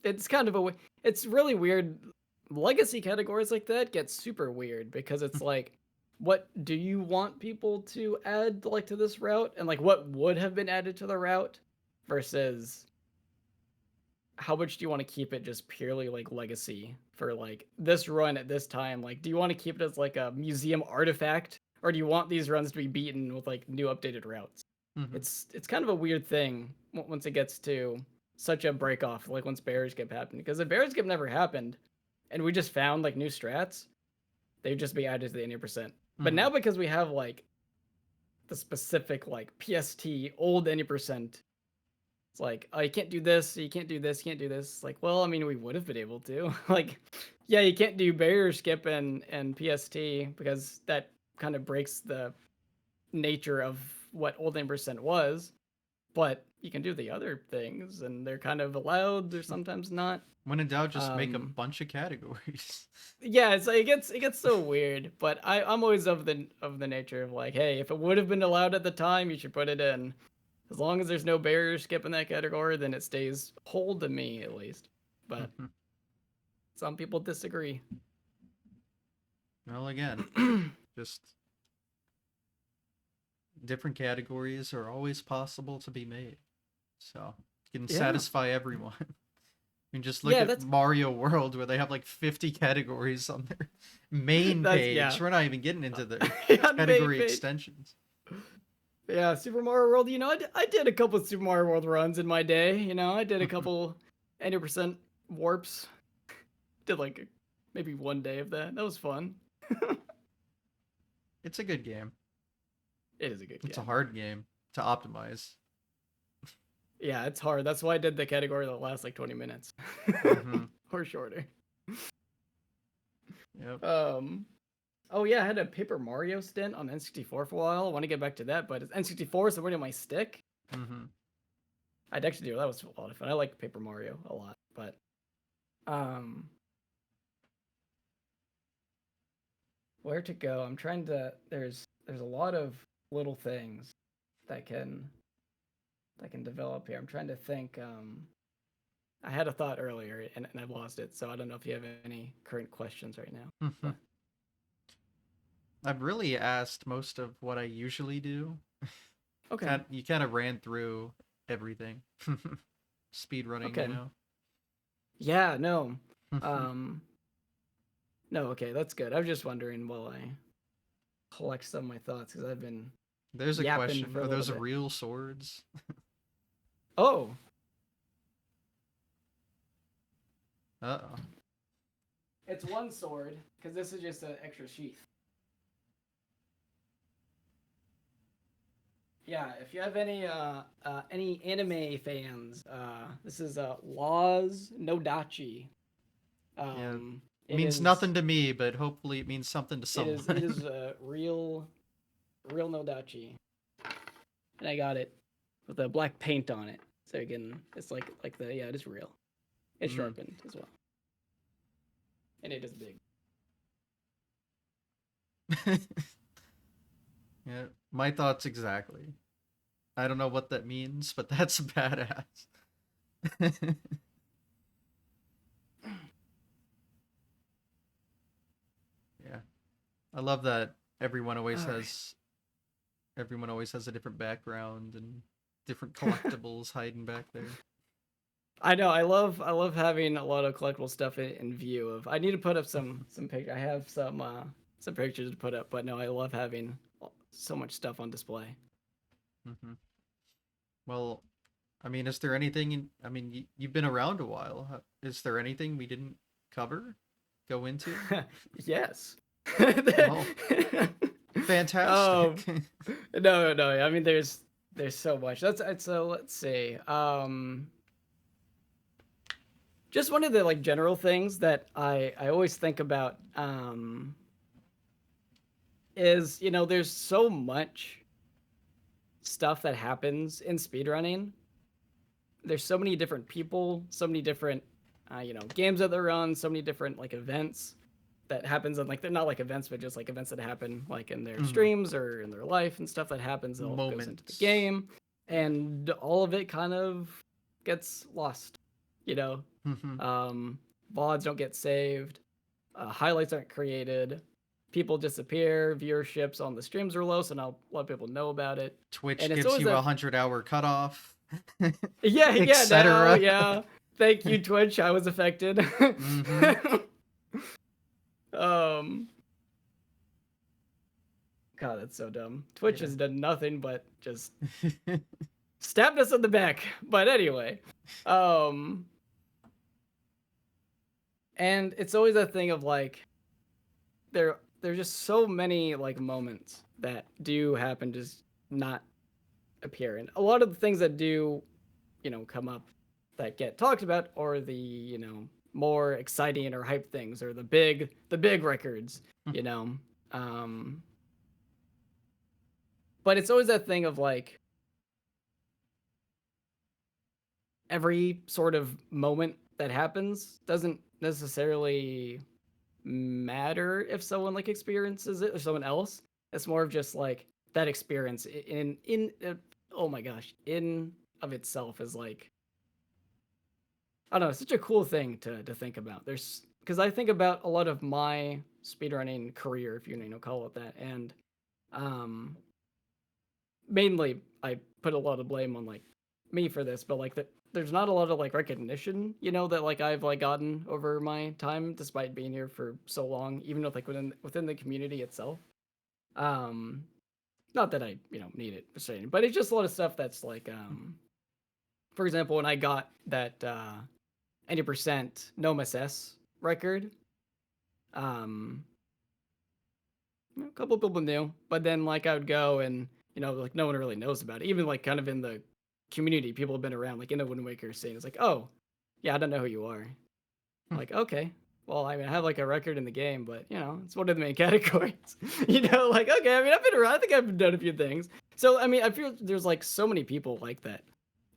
it's kind of it's really weird. Legacy categories like that get super weird because it's like, what do you want people to add like to this route, and like what would have been added to the route, versus how much do you want to keep it just purely like legacy for like this run at this time? Like, do you want to keep it as like a museum artifact, or do you want these runs to be beaten with like new updated routes? It's kind of a weird thing once it gets to such a break off, like once Barrier Skip happened, because if Barrier Skip never happened and we just found like new strats, they'd just be added to the 80%. But now, because we have like the specific like PST old 80%, it's like, oh, you can't do this, you can't do this, you can't do this. It's like, well, I mean, we would have been able to. Like, yeah, you can't do Barrier Skip and PST because that kind of breaks the nature of what old 80% was. But you can do the other things, and they're kind of allowed. They're sometimes not. When in doubt, just make a bunch of categories. Yeah, it's like it gets so weird. But I'm always of the nature of like, hey, if it would have been allowed at the time, you should put it in. As long as there's no Barrier Skip in that category, then it stays whole to me, at least. But some people disagree. Well, again, just different categories are always possible to be made, so you can satisfy everyone. I mean, just look at Mario World, where they have like 50 categories on their main page. Yeah. We're not even getting into the category extensions. Yeah, Super Mario World, I did a couple of Super Mario World runs in my day. I did a couple 80% warps. Did like maybe one day of that. That was fun. It's a good game. It is a good game. It's a hard game to optimize. Yeah, it's hard. That's why I did the category that lasts like 20 minutes. Or shorter. Yep. Oh yeah, I had a Paper Mario stint on N64 for a while. I want to get back to that, but N64 is already on my stick. I'd actually do that. Was a lot of fun. I like Paper Mario a lot, but where to go. I'm trying to. There's a lot of little things that can develop here. I'm trying to think. I had a thought earlier and I've lost it, so I don't know if you have any current questions right now. But I've really asked most of what I usually do. okay, You kind of ran through everything. Speed running, okay, you know. yeah, no, um, no, okay, that's good. I was just wondering while I collect some of my thoughts because I've been There's a yapping question. for a Are little those bit. real swords? Oh, Uh-oh. it's one sword because this is just an extra sheath. Yeah, if you have any anime fans, this is Laws no Dachi. Yeah, It means is nothing to me, but hopefully it means something to it someone. is real no Dachi, and I got it with the black paint on it, so you can it's like the yeah it is real. It's Mm. sharpened as well, and it is big. Yeah, my thoughts exactly. I don't know what that means, but that's badass. Yeah, I love that All right. everyone always has a different background and different collectibles hiding back there. I know. I love having a lot of collectible stuff in view of. I need to put up some pictures. I have some pictures to put up, but no, I love having so much stuff on display. Hmm. Well, I mean, is there anything I mean, you've been around a while. Is there anything we didn't cover, go into? Yes. Well, um fantastic. no, I mean there's so much. That's so let's see. Just one of the like general things that I always think about is, you know, there's so much stuff that happens in speedrunning. There's so many different people, so many different you know, games that they're on, so many different like events that happens, and like they're not like events but just like events that happen like in their Mhm. streams or in their life and stuff that happens that all goes into the Moments. game, and all of it kind of gets lost, you know. Mhm. um VODs don't get saved, highlights aren't created, people disappear, viewerships on the streams are low, so not a lot of people know about it. Twitch And it's gives always you a that 100-hour cutoff, yeah now etc. yeah, thank you Twitch, I was affected. Hmm. um God, that's so dumb. Twitch Yeah. has done nothing but just stabbed us in the back. But anyway, um, and it's always a thing of like there's just so many like moments that do happen just not appear, and a lot of the things that do, you know, come up that get talked about are the, you know, more exciting or hype things or the big records, you know. Um, but it's always that thing of like every sort of moment that happens doesn't necessarily matter if someone like experiences it or someone else. It's more of just like that experience oh my gosh, in of itself is like, I don't know, it's such a cool thing to think about. There's because I think about a lot of my speedrunning career, if you know call it that, and um mainly I put a lot of blame on like me for this, but like that there's not a lot of like recognition, you know, that like I've like gotten over my time despite being here for so long, even with like within the community itself. Um Not that I, you know, need it for saying, but it's just a lot of stuff that's like for example, when I got that 90% Nomas S record, um a couple of people knew, but then like I would go and, you know, like no one really knows about it. Even like kind of in the community, people have been around, like in the Wind Waker scene. It's like, oh, yeah, I don't know who you are. I'm like, okay, well, I mean, I have like a record in the game, but you know, it's one of the main categories. You know, like okay, I mean, I've been around. I think I've done a few things. So I mean, I feel there's like so many people like that,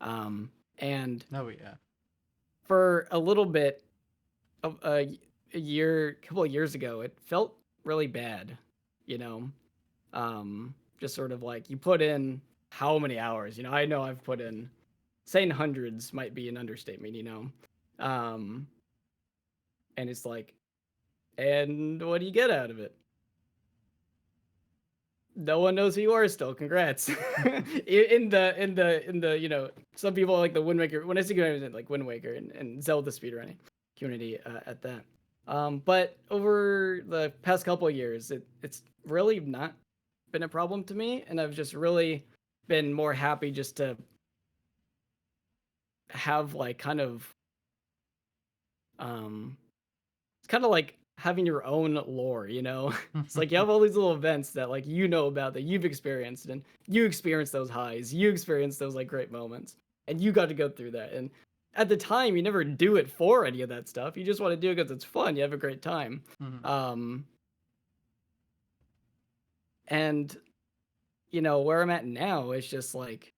and Oh yeah. for a little bit of a couple of years ago, it felt really bad, you know. Just sort of like you put in how many hours, I know I've put in, saying hundreds might be an understatement, um and it's like, and what do you get out of it? No one knows who you are still. Congrats. In the some people like the Wind Waker. When I say community, like Wind Waker and Zelda speedrunning community at that. But over the past couple of years, it's really not been a problem to me, and I've just really been more happy just to have like kind of it's kind of like having your own lore, It's like you have all these little events that like about, that you've experienced, and you experience those highs, you experience those like great moments, and you got to go through that. And at the time, you never do it for any of that stuff. You just want to do it because it's fun. You have a great time. Mhm. And where I'm at now is just like,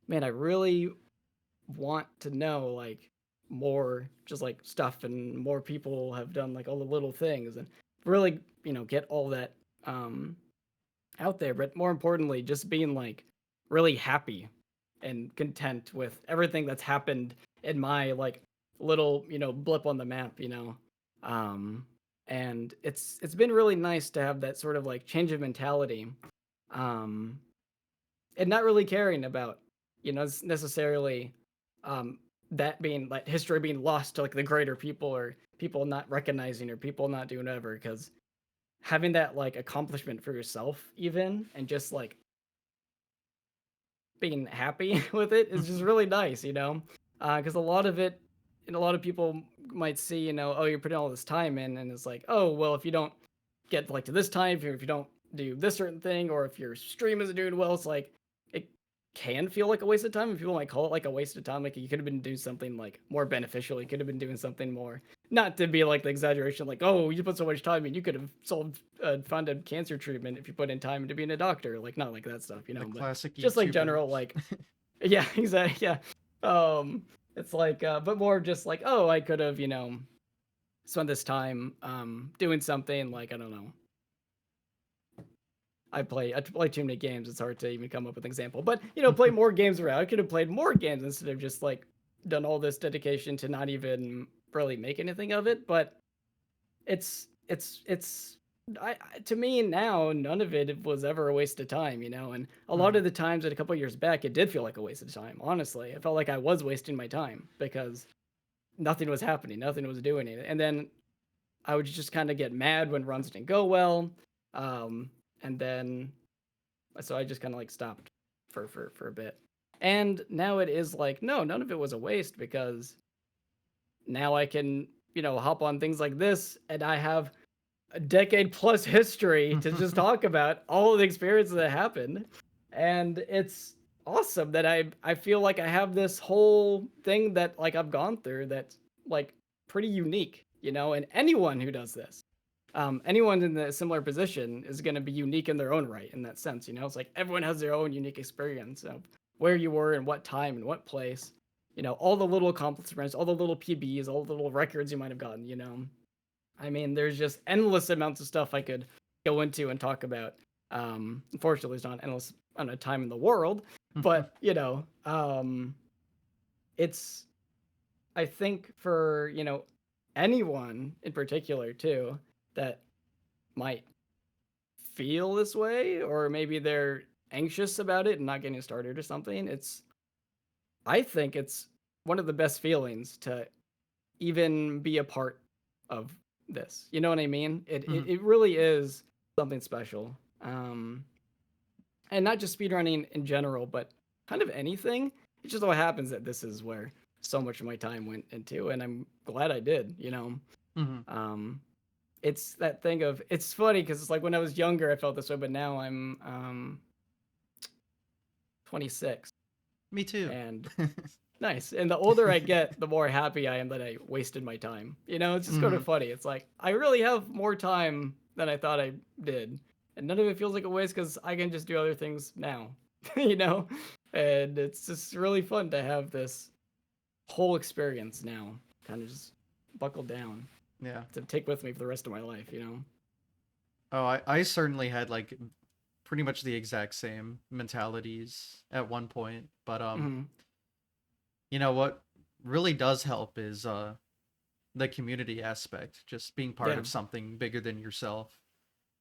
man, I really want to know like more just like stuff, and more people have done like all the little things, and really get all that out there. But more importantly, just being like really happy and content with everything that's happened in my like little blip on the map, um and it's been really nice to have that sort of like change of mentality, um and not really caring about necessarily um that being like history being lost to like the greater people, or people not recognizing, or people not doing whatever, because having that like accomplishment for yourself even, and just like being happy with it is just really nice, because a lot of it, and a lot of people might see, oh, you're putting all this time in, and it's like, oh, well, if you don't get like to this time, if you don't do this certain thing, or if your stream isn't doing well, it's like it can feel like a waste of time, and people might call it like a waste of time. Like you could have been doing something like more beneficial. You could have been doing something more, not to be like the exaggeration, like, oh, you put so much time in, you could have found a cancer treatment if you put in time into being a doctor. Like not like that stuff, The but classic just like YouTuber. general like, yeah, exactly, yeah. It's like, but more just like, oh, I could have spent this time doing something like, I don't know, I play too many games. It's hard to even come up with an example. But play more games around. I could have played more games instead of just like done all this dedication to not even really make anything of it. But it's to me now, none of it was ever a waste of time, And a lot of the times, at a couple of years back, it did feel like a waste of time. Honestly, I felt like I was wasting my time because nothing was happening, nothing was doing it, and then I would just kind of get mad when runs didn't go well. And then so I just kind of like stopped for a bit. And now it is like, no, none of it was a waste, because now I can, hop on things like this, and I have a decade plus history to just talk about all of the experiences that happened. And it's awesome that I feel like I have this whole thing that like I've gone through that's like pretty unique, and anyone who does this, anyone in a similar position is going to be unique in their own right in that sense. It's like everyone has their own unique experience of where you were and what time and what place, all the little accomplishments, all the little PBs, all the little records you might have gotten. I mean, there's just endless amounts of stuff I could go into and talk about. Unfortunately, there's not endless amount of time in the world, but it's, I think for anyone in particular too that might feel this way, or maybe they're anxious about it and not getting started or something. I think it's one of the best feelings to even be a part of this. You know what I mean? It really is something special. And not just speedrunning in general, but kind of anything. It just so happens that this is where so much of my time went into, and I'm glad I did. Um, it's that thing of, it's funny because it's like when I was younger I felt this way, but now I'm 26. Me too. And nice. And the older I get, the more happy I am that I wasted my time. It's just kind of funny. It's like I really have more time than I thought I did, and none of it feels like a waste because I can just do other things now. And it's just really fun to have this whole experience now kind of just buckled down Yeah. to take with me for the rest of my life. Oh, I certainly had like pretty much the exact same mentalities at one point, but Hmm. you know what really does help is the community aspect, just being part Yeah, of something bigger than yourself.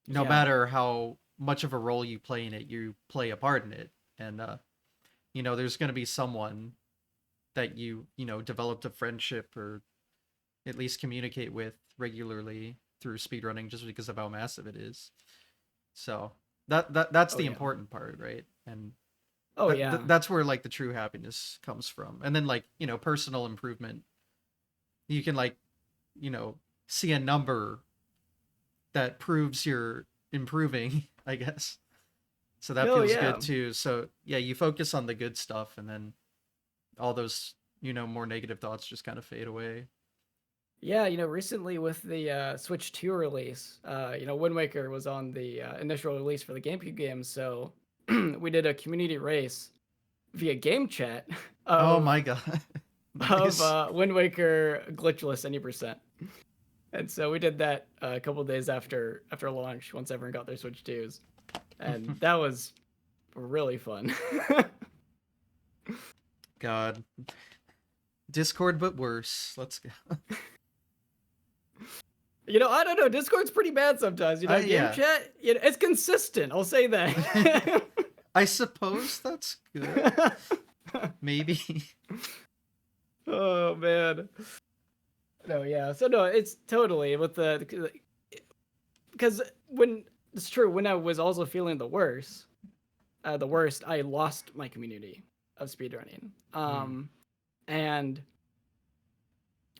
No yeah, matter how much of a role you play in it, you play a part in it. And there's going to be someone that you developed a friendship or at least communicate with regularly through speedrunning just because of how massive it is. So that's oh the yeah, important part, right? And oh yeah, that's where like the true happiness comes from. And then like, personal improvement. You can like, you know, see a number that proves you're improving, I guess. So that no, feels yeah. good too. So yeah, you focus on the good stuff and then all those, more negative thoughts just kind of fade away. Yeah, recently with the Switch 2 release, Wind Waker was on the initial release for the GameCube game, so we did a community race via game chat Oh of my god. Nice. Wind Waker glitchless any percent. And so we did that a couple days after launch once everyone got their Switch 2s. And that was really fun. God. Discord but worse. Let's go. I don't know. Discord's pretty bad sometimes. Game Yeah. chat, it's consistent. I'll say that. I suppose that's good. Maybe. Oh man. No, yeah. So no, it's totally with because when it's true when I was also feeling the worst, I lost my community of speedrunning. Hmm. And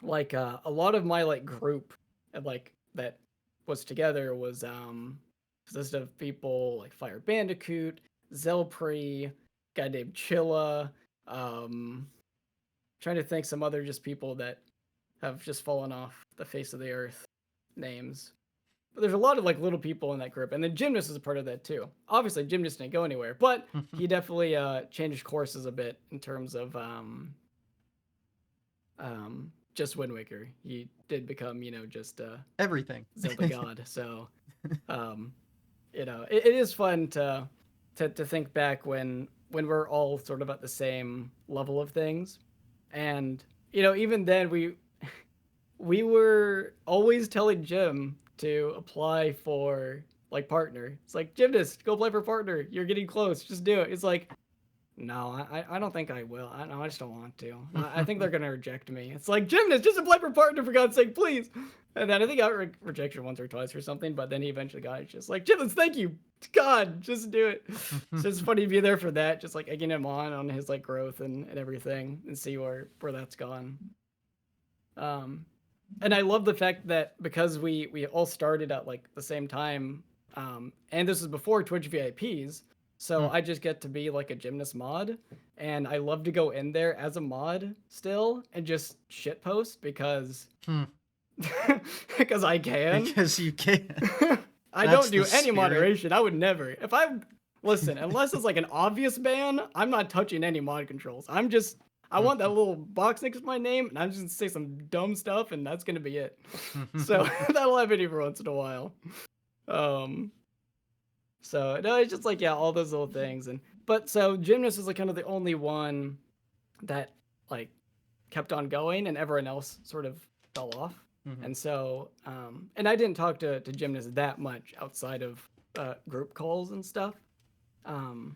like a lot of my like group and like that was together was consisted of people like Fire Bandicoot, Zelpri, guy named Chilla, um trying to think some other just people that have just fallen off the face of the earth names. But there's a lot of like little people in that group, and then Gymnast is a part of that too. Obviously, Gymnast didn't go anywhere, but he definitely changed courses a bit in terms of just Wind Waker. He did become just Everything. Zelda God. So it is fun to think back when we're all sort of at the same level of things, and even then we were always telling Jim to apply for like partner. It's like Gymnast, go apply for partner. You're getting close. Just do it. It's like, no, I don't think I will. I just don't want to. I think they're gonna reject me. It's like Gymnast, just apply for partner for God's sake, please. And then I think I got rejection once or twice or something. But then he eventually got it. Just like Gymnast, thank you, God, just do it. It's just funny to be there for that. Just like egging him on his like growth and everything, and see where that's gone. Um, and I love the fact that because we all started at like the same time, and this is before Twitch VIPs, so Hmm. I just get to be like a Gymnast mod, and I love to go in there as a mod still and just shit post because Hmm. because I can. Because you can. I That's don't the do any spirit. moderation. I would never. If I listen, unless it's like an obvious ban, I'm not touching any mod controls. I want that little box next to my name, and I'm just gonna say some dumb stuff, and that's gonna be it. So that'll happen every once in a while. Um, so no, it's just like yeah, all those little things, and but so Gymnast is like kind of the only one that like kept on going, and everyone else sort of fell off. Mhm. And so, and I didn't talk to Gymnast that much outside of group calls and stuff. Um,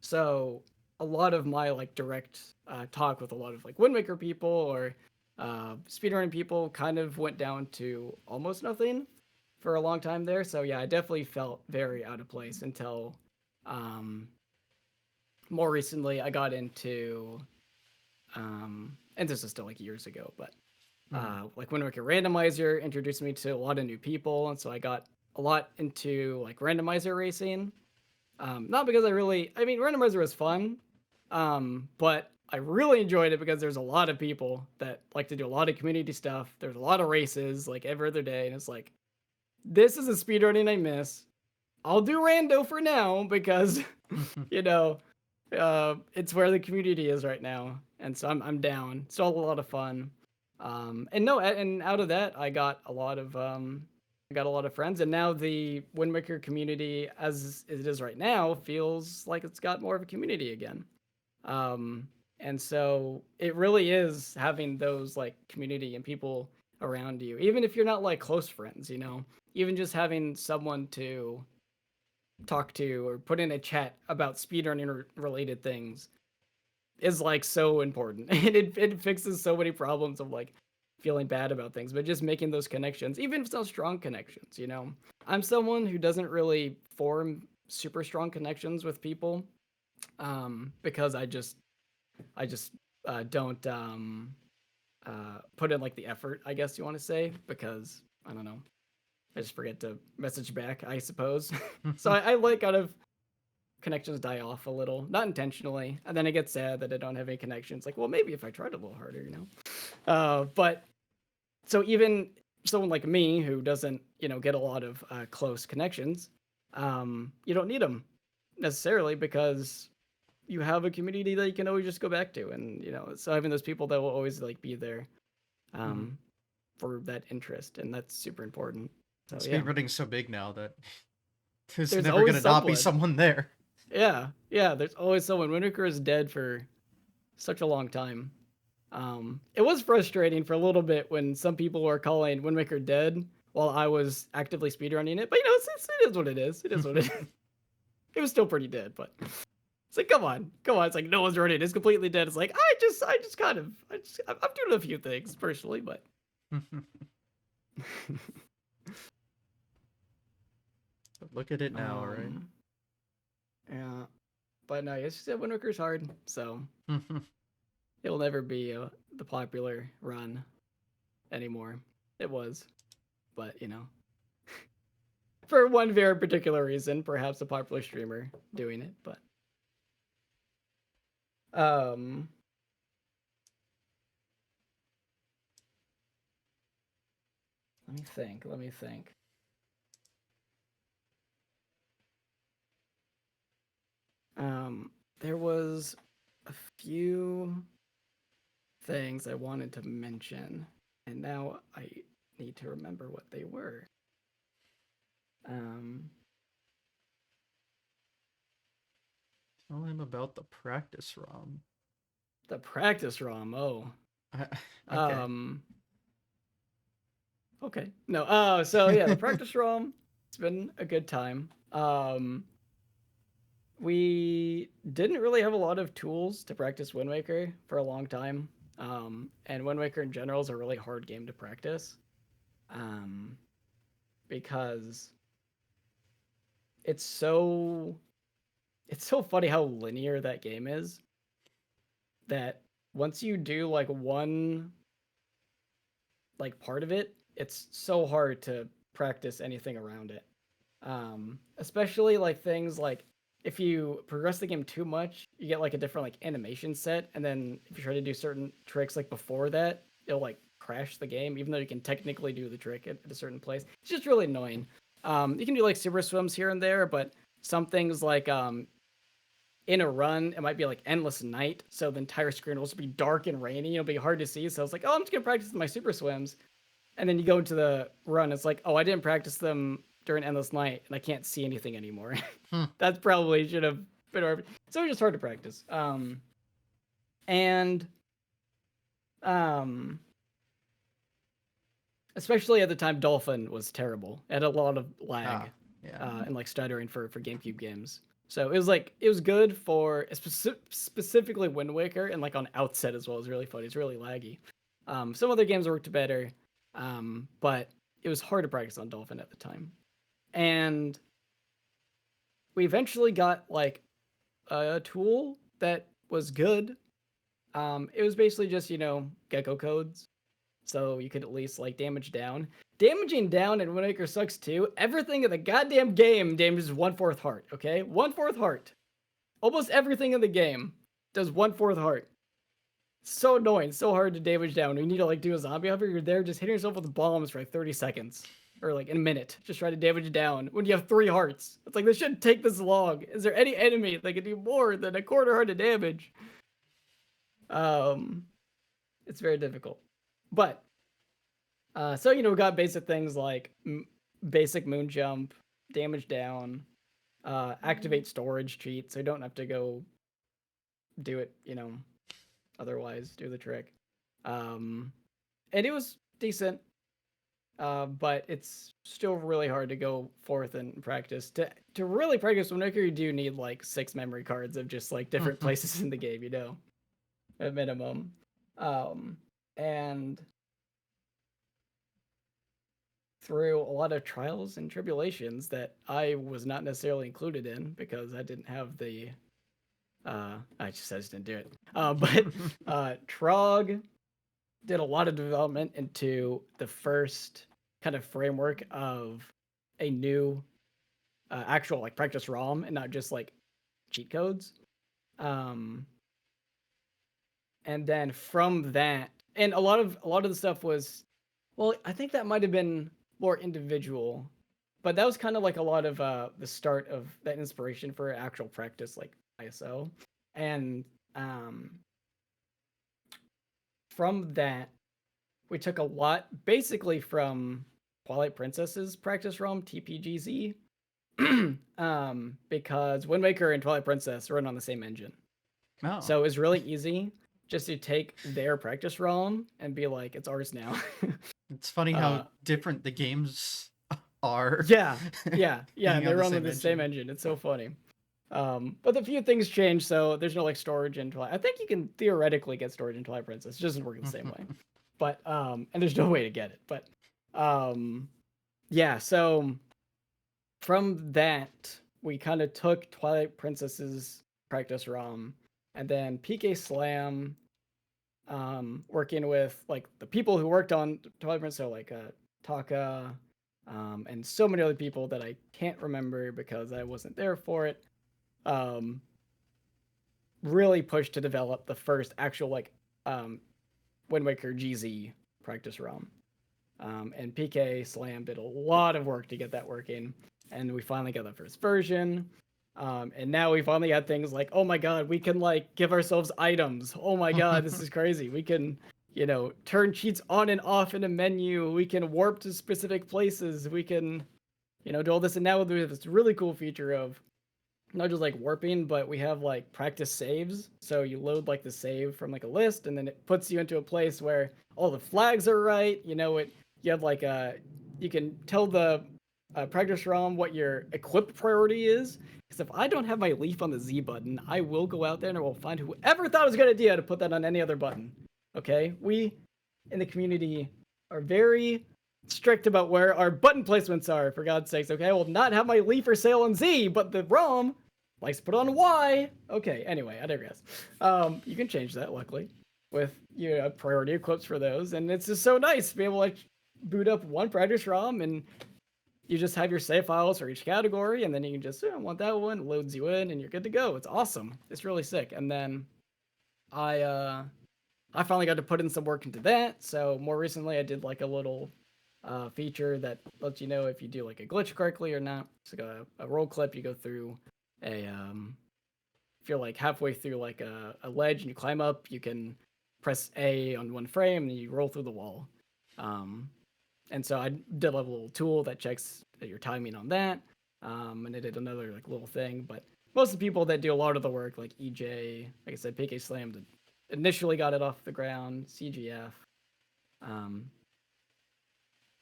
so a lot of my like direct talk with a lot of like Windmaker people or speedrunning people kind of went down to almost nothing for a long time there. So yeah, I definitely felt very out of place until um, more recently I got into and this is still like years ago, but Mhm. like Wind Waker Randomizer introduced me to a lot of new people, and so I got a lot into like randomizer racing. Not because I mean, randomizer was fun, but I really enjoyed it because there's a lot of people that like to do a lot of community stuff. There's a lot of races like every other day, and it's like this is a speedrunning I miss. I'll do rando for now because you know it's where the community is right now, and so I'm down. It's all a lot of fun. And no, and out of that, I got a lot of got a lot of friends, and now the Wind Waker community, as it is right now, feels like it's got more of a community again. And so it really is having those like community and people around you, even if you're not like close friends, you know, even just having someone to talk to or put in a chat about speedrunning related things is like so important. And it fixes so many problems of like feeling bad about things, but just making those connections, even if it's not strong connections, you know. I'm someone who doesn't really form super strong connections with people, because I just don't put in like the effort, I guess you want to say, because I don't know, I just forget to message back, I suppose. So I like kind of connections die off a little, not intentionally, and then I get sad that I don't have any connections. Like, well, maybe if I tried a little harder, you know. But so even someone like me who doesn't, you know, get a lot of close connections, you don't need them necessarily because you have a community that you can always just go back to, and you know, so having those people that will always like be there, for that interest, and that's super important. So yeah, Speedrunning's so big now that there's there's never always gonna not be someone. someone there. Yeah, there's always someone. Wind Waker is dead for such a long time. It was frustrating for a little bit when some people were calling Wind Waker dead while I was actively speedrunning it, but you know, it is what it is. It is what it is. It was still pretty dead, but it's like, come on. It's like no one's running it. It's completely dead. It's like I'm doing a few things personally, but Look at it now, right? Yeah, but no, it's just that Wind Waker's hard, so it'll never be the popular run anymore. It was, but you know, for one very particular reason, perhaps a popular streamer doing it, but let me think. There was a few things I wanted to mention, and now I need to remember what they were. Tell him about the practice ROM. The practice ROM. Oh. Okay. Okay. No. So yeah, the practice ROM. It's been a good time. We didn't really have a lot of tools to practice Wind Waker for a long time. And Wind Waker in general is a really hard game to practice. Because it's so funny how linear that game is, that once you do like one like part of it, it's so hard to practice anything around it. Especially like things like if you progress the game too much, you get like a different like animation set, and then if you try to do certain tricks like before that, it'll like crash the game, even though you can technically do the trick at a certain place. It's just really annoying. You can do like super swims here and there, but some things like in a run, it might be like endless night, so the entire screen will just be dark and rainy. It'll be hard to see. So it's like, oh, I'm just gonna practice my super swims, and then you go into the run. It's like, oh, I didn't practice them during endless night, and I can't see anything anymore. That's probably should have been hard. So it's just hard to practice. And especially at the time, Dolphin was terrible. It had a lot of lag, and like stuttering for GameCube games. So it was good for specifically Wind Waker, and like on Outset as well. It's really funny. It's really laggy. Some other games worked better, but it was hard to practice on Dolphin at the time. And we eventually got like a tool that was good. It was basically just, you know, gecko codes, so you could at least like damage down. Damaging down in Wind Waker sucks too. Everything in the goddamn game damages 1/4 heart. Okay, 1/4 heart. Almost everything in the game does 1/4 heart. So annoying, so hard to damage down. You need to like do a zombie hover. You're there just hitting yourself with bombs for like 30 seconds or like in a minute. Just try to damage down when you have 3 hearts. It's like, this shouldn't take this long. Is there any enemy that can do more than 1/4 heart of damage? It's very difficult. But so, you know, we got basic things like basic moon jump, damage down, activate storage cheat, so you don't have to go do it, otherwise do the trick. And it was decent, but it's still really hard to go forth and practice. To really practice Wind Waker, you do need like 6 memory cards of just like different places in the game, at minimum. And through a lot of trials and tribulations that I was not necessarily included in because I didn't have the I just didn't do it. But Trog did a lot of development into the first kind of framework of a new actual like practice ROM and not just like cheat codes. And then from that, and a lot of the stuff was, well, I think that might have been more individual, but that was kind of like a lot of the start of that inspiration for actual practice, like ISO. And from that, we took a lot basically from Twilight Princess's practice ROM, TPGZ, because Wind Waker and Twilight Princess run on the same engine. Oh. So it was really easy just to take their practice ROM and be like, it's ours now. It's funny how different the games are. Yeah. They run with the same engine. It's so funny. But a few things changed, so there's no like storage in Twilight. I think you can theoretically get storage in Twilight Princess. It doesn't work the same way. But and there's no way to get it. But yeah, so from that, we kind of took Twilight Princess's practice ROM, and then PK Slam, working with like the people who worked on Twilight Princess, so like Taka, and so many other people that I can't remember because I wasn't there for it. Really pushed to develop the first actual like Wind Waker GZ practice ROM. And PK Slam did a lot of work to get that working, and we finally got the first version. And now we finally got things like, oh my god, we can like give ourselves items. Oh my god, this is crazy. We can, turn cheats on and off in a menu. We can warp to specific places. We can, do all this. And now there's this really cool feature of not just like warping, but we have like practice saves. So you load like the save from like a list, and then it puts you into a place where all the flags are right. You have like you can tell the practice ROM what your equip priority is. Because if I don't have my leaf on the Z button, I will go out there and I will find whoever thought it was a good idea to put that on any other button. Okay? We in the community are very strict about where our button placements are, for God's sakes. Okay? I will not have my leaf for sale on Z, but the ROM likes to put on Y. Okay, anyway, I digress. You can change that, luckily, with priority equips for those. And it's just so nice to be able to like boot up one practice ROM, and you just have your save files for each category, and then you can just, I want that one, loads you in, and you're good to go. It's awesome. It's really sick. And then I finally got to put in some work into that. So more recently, I did like a little feature that lets you know if you do like a glitch correctly or not. It's like a roll clip. You go through if you're like halfway through like a ledge and you climb up, you can press A on one frame and you roll through the wall. And so I did a little tool that checks your timing on that. And it did another like little thing. But most of the people that do a lot of the work, like EJ, like I said, PK Slam initially got it off the ground, CGF.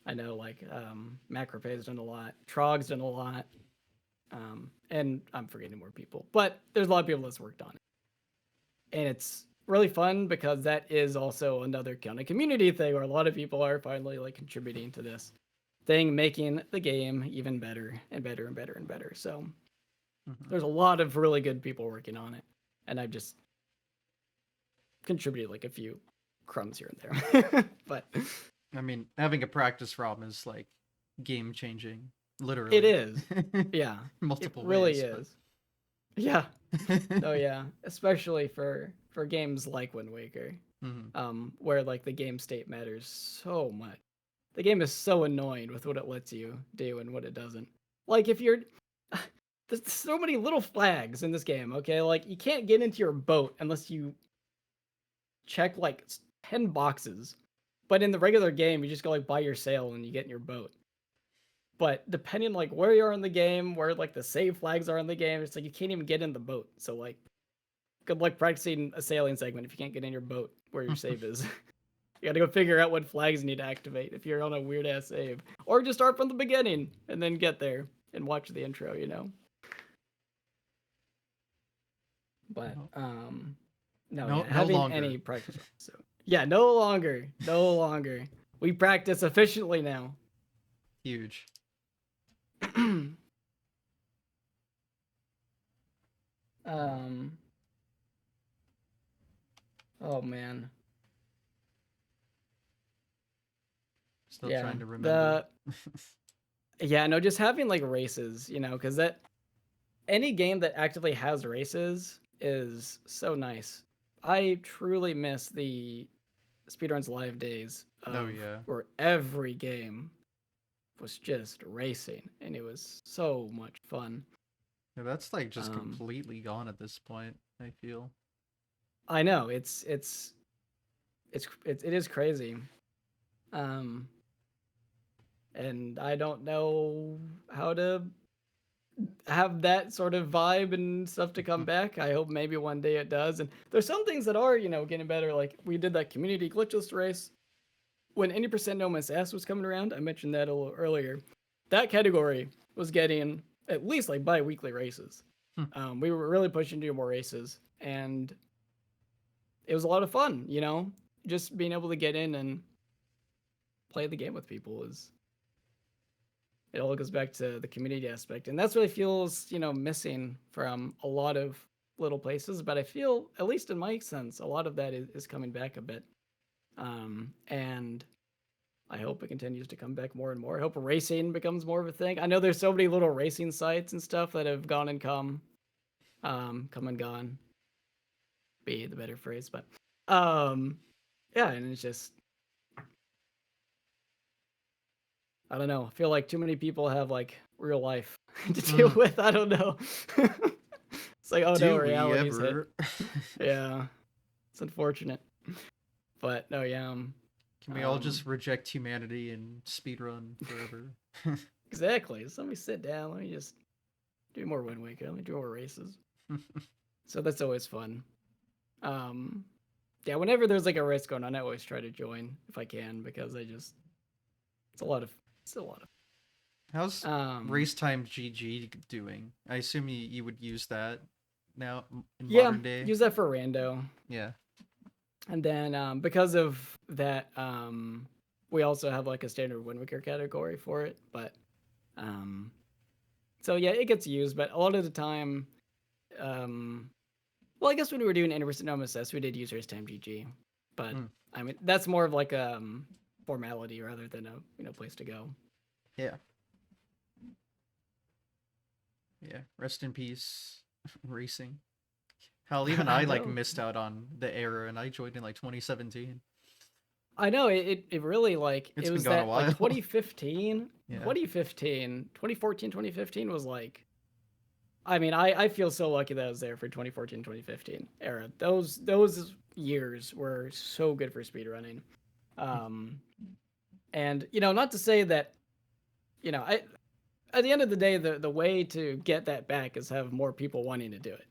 I know like Macropay's done a lot, Trog's done a lot. And I'm forgetting more people, but there's a lot of people that's worked on it. And it's really fun because that is also another kind of community thing where a lot of people are finally like contributing to this thing, making the game even better and better and better and better. So there's a lot of really good people working on it, and I've just contributed like a few crumbs here and there. But I mean, having a practice ROM is like game changing. Literally. It is. Yeah. Multiple it really ways, is. But... Yeah. Oh yeah. Especially for games like Wind Waker. Where like the game state matters so much. The game is so annoying with what it lets you do and what it doesn't. Like if you're there's so many little flags in this game, okay? Like you can't get into your boat unless you check like 10 boxes. But in the regular game, you just go like buy your sail and you get in your boat. but depending like where you are in the game, where like the save flags are in the game, it's like you can't even get in the boat. So like, good luck practicing a sailing segment if you can't get in your boat where your save is. You got to go figure out what flags you need to activate if you're on a weird ass save, or just start from the beginning and then get there and watch the intro. But no, No, yeah, no having longer. any practice. So yeah, no longer, no longer. We practice efficiently now. Huge. um. Oh man. Still Yeah. trying to remember. No, just having like races, because that any game that actively has races is so nice. I truly miss the Speedruns Live days Oh of yeah. where every game was just racing, and it was so much fun. Yeah, that's like just Um, completely gone at this point, I feel. I know it is crazy, um, and I don't know how to have that sort of vibe and stuff to come back. I hope maybe one day it does. And there's some things that are, getting better. Like we did that community glitchless race when any percent no miss S was coming around. I mentioned that a little earlier. That category was getting at least like bi-weekly races. We were really pushing to do more races, and it was a lot of fun. Just being able to get in and play the game with people is. It all goes back to the community aspect, and that's what it feels missing from a lot of little places. But I feel, at least in my sense, a lot of that is coming back a bit, and I hope it continues to come back more and more. I hope racing becomes more of a thing. I know there's so many little racing sites and stuff that have gone and come and gone, be the better phrase. But yeah, and it's just, I don't know. I feel like too many people have like real life to deal with. I don't know. It's like, oh no, Do we reality's hit. ever? Yeah, it's unfortunate. But no, yeah. Can we all just reject humanity and speedrun forever? Exactly. So let me sit down. Let me just do more Wind Waker. Let me do more races. So that's always fun. Yeah, whenever there's like a race going on, I always try to join if I can, because it's a lot of How's race time GG doing? I assume you would use that now in modern day. Use that for rando. Yeah. And then because of that, we also have like a standard Wind Waker category for it. But so yeah, it gets used, but a lot of the time, well, I guess when we were doing 100% no MSS, we did use race time GG. But I mean, that's more of like a formality rather than a place to go. Yeah. Yeah. Rest in peace, racing. Hell, even I like missed out on the era, and I joined in like 2017. I know it really like It's it was been going that a while. like 2015, Yeah. 2014, 2015 was like. I mean, I feel so lucky that I was there for 2014, 2015 era. Those years were so good for speedrunning. And not to say that, I at the end of the day, the way to get that back is have more people wanting to do it.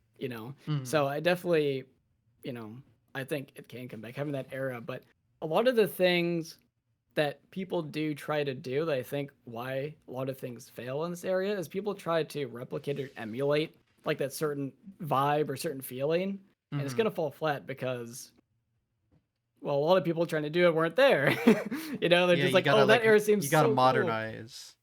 So I definitely, I think it can come back having that era. But a lot of the things that people do try to do, that I think why a lot of things fail in this area, is people try to replicate or emulate like that certain vibe or certain feeling, and it's gonna fall flat because, well, a lot of people trying to do it weren't there. They're just like, gotta, oh, that era seems you gotta so modernize.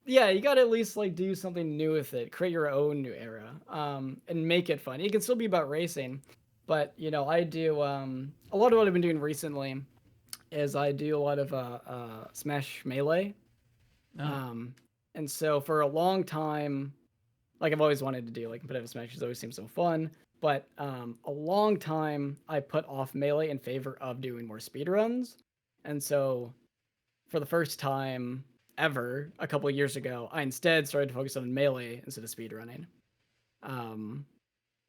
Cool. Yeah, you gotta at least like do something new with it, create your own new era, and make it fun. It can still be about racing, but I do a lot of what I've been doing recently is I do a lot of Smash Melee. And so for a long time, like I've always wanted to do like competitive Smash, because always seems so fun. But a long time I put off Melee in favor of doing more speedruns. And so for the first time ever, a couple of years ago, I instead started to focus on Melee instead of speedrunning. And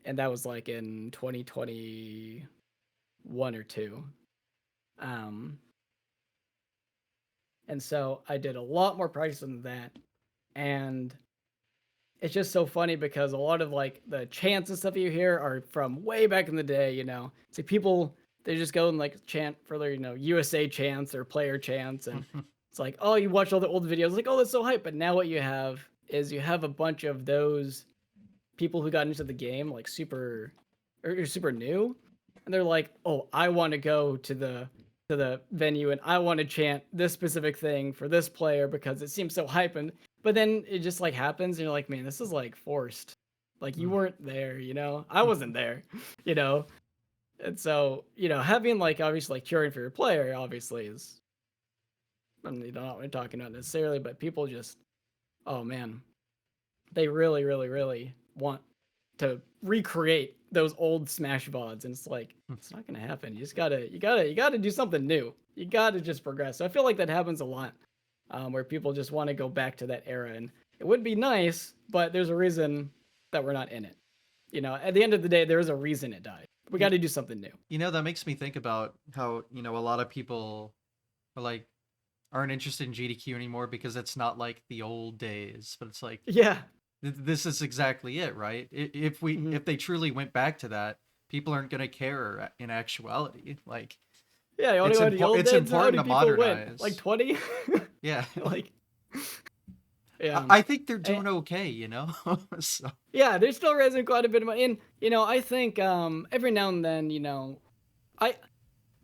that was like in 2021 or 2. And so I did a lot more practice than that. And it's just so funny because a lot of like the chants and stuff you hear are from way back in the day, you know. It's like people they just go and like chant for their, you know, USA chants or player chants, and it's like, oh, you watch all the old videos, like, oh, that's so hype. But now what you have is you have a bunch of those people who got into the game like super or super new, and they're like, oh, I want to go to the venue and I want to chant this specific thing for this player because it seems so hype. And but then it just like happens and you're like, man, this is like forced. Like you weren't there, you know? I wasn't there, you know? And so, you know, having like obviously like cheering for your player obviously is I mean, not what we're talking about necessarily, but people just oh man, they really, really, really want to recreate those old Smash VODs, and it's like it's not gonna happen. You just gotta do something new. You gotta just progress. So I feel like that happens a lot, where people just want to go back to that era, and it would be nice, but there's a reason that we're not in it. You know, at the end of the day, there is a reason it died. We got to do something new. You know, that makes me think about how, you know, a lot of people are like aren't interested in GDQ anymore because it's not like the old days, but it's like Yeah. This is exactly it, right? If they truly went back to that, people aren't going to care in actuality. Like Yeah, you only it's, it's important to modernize. Like 20? Yeah. Like yeah. I think they're doing okay, you know? So. Yeah, they're still raising quite a bit of money. And, you know, I think every now and then, you know, I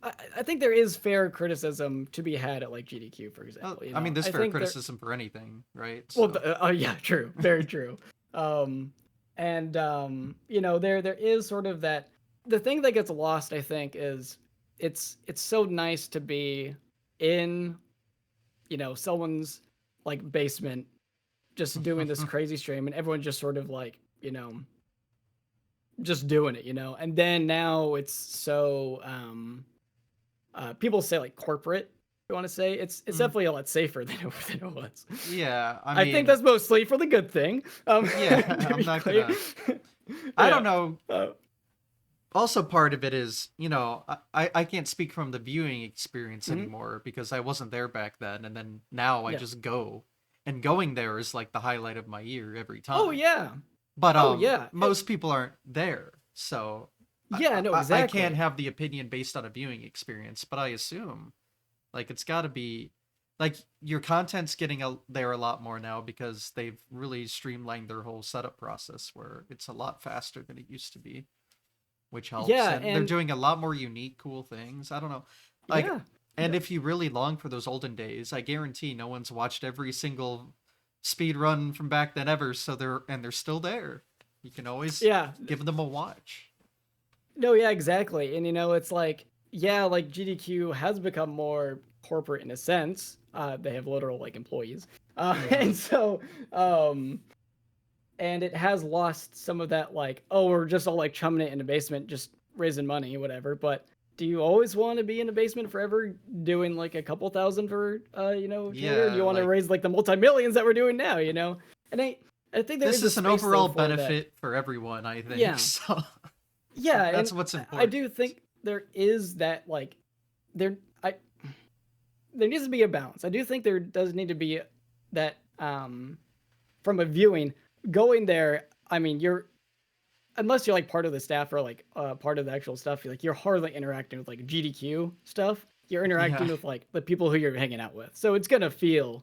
I think there is fair criticism to be had at like GDQ, for example. You know? I mean, there's fair criticism for anything, right? So. Well, yeah, true, very true. You know, there is sort of that. The thing that gets lost, I think, is it's so nice to be in, you know, someone's like basement, just doing this crazy stream, and everyone just sort of like, you know, just doing it, you know. And then now it's so people say like corporate. You want to say it's definitely a lot safer than it was. Yeah, I think that's mostly for the good thing. Yeah, I'm not gonna. I don't know. Also, part of it is, you know, I can't speak from the viewing experience anymore because I wasn't there back then, and then now I just go, and going there is like the highlight of my year every time. Oh yeah. But most people aren't there, so yeah, no, exactly. I can't have the opinion based on a viewing experience, but I assume like it's got to be like your content's getting there a lot more now because they've really streamlined their whole setup process where it's a lot faster than it used to be, which helps. Yeah, and they're doing a lot more unique, cool things. I don't know. Like, and if you really long for those olden days, I guarantee no one's watched every single speed run from back then ever, so they're still there. You can always give them a watch. No, yeah, exactly. And you know, it's like, yeah, like GDQ has become more corporate in a sense. They have literal like employees. And so and it has lost some of that like, oh, we're just all like chumming it in the basement, just raising money, whatever. But do you always want to be in a basement forever doing like a couple thousand for you know, or do you want to raise like the multi-millions that we're doing now, you know? And I think this is an overall benefit for everyone, I think. Yeah. So yeah, that's what's important. I do think there is that like there needs to be a balance. I do think there does need to be that from a viewing going there. I mean, unless you're like part of the staff or like part of the actual stuff, you're hardly interacting with like GDQ stuff. You're interacting with like the people who you're hanging out with, so it's gonna feel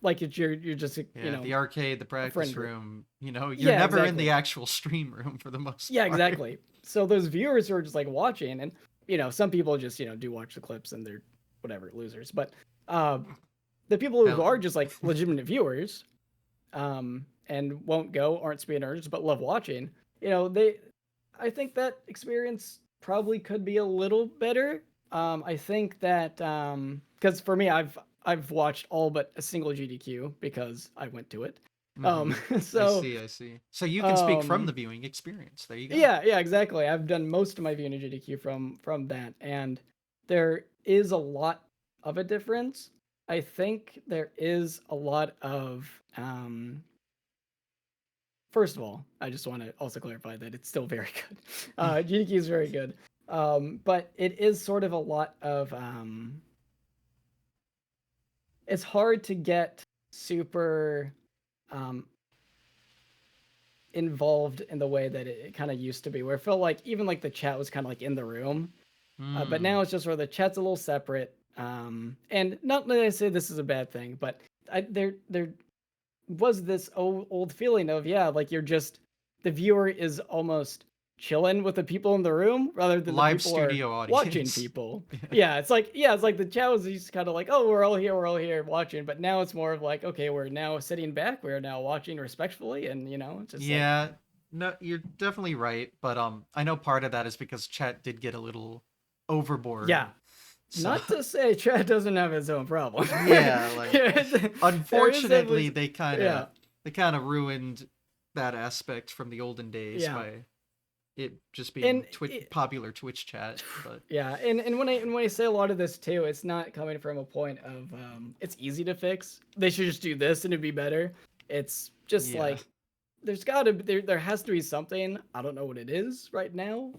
like you're just you know, the arcade, the practice room. You know, you're never in the actual stream room for the most part. Yeah, exactly. So those viewers who are just like watching, and you know, some people just, you know, do watch the clips and they're whatever losers, but the people who are just like legitimate viewers and won't go, aren't speedrunners but love watching, you know, I think that experience probably could be a little better. I think that because for me, I've watched all but a single GDQ because I went to it. So I see. So you can speak from the viewing experience. There you go. Yeah, exactly. I've done most of my viewing of GDQ from that, and there is a lot of a difference. I think there is a lot of first of all, I just want to also clarify that it's still very good. GDQ is very good. But it is sort of a lot of it's hard to get super um involved in the way that it kind of used to be, where it felt like even like the chat was kind of like in the room. But Hmm. now it's just where the chat's a little separate. And not that I say this is a bad thing, but there was this old feeling of, yeah, like you're just, the viewer is almost chilling with the people in the room rather than the Live people are studio watching audience. people. Yeah. Yeah, it's like the chat was just kind of like, oh, we're all here watching. But now it's more of like, okay, we're now sitting back, we're now watching respectfully, and it's just like, Yeah, no, you're definitely right, but I know part of that is because chat did get a little overboard. yeah. So Not to say chat doesn't have its own problem. yeah, like There is at unfortunately least, they kind of yeah, they kind of ruined that aspect from the olden days yeah. by it just And being popular Twitch chat, but yeah, and when I say a lot of this too, it's not coming from a point of it's easy to fix. They should just do this and it'd be better. It's just yeah. like there has to be something. I don't know what it is right now.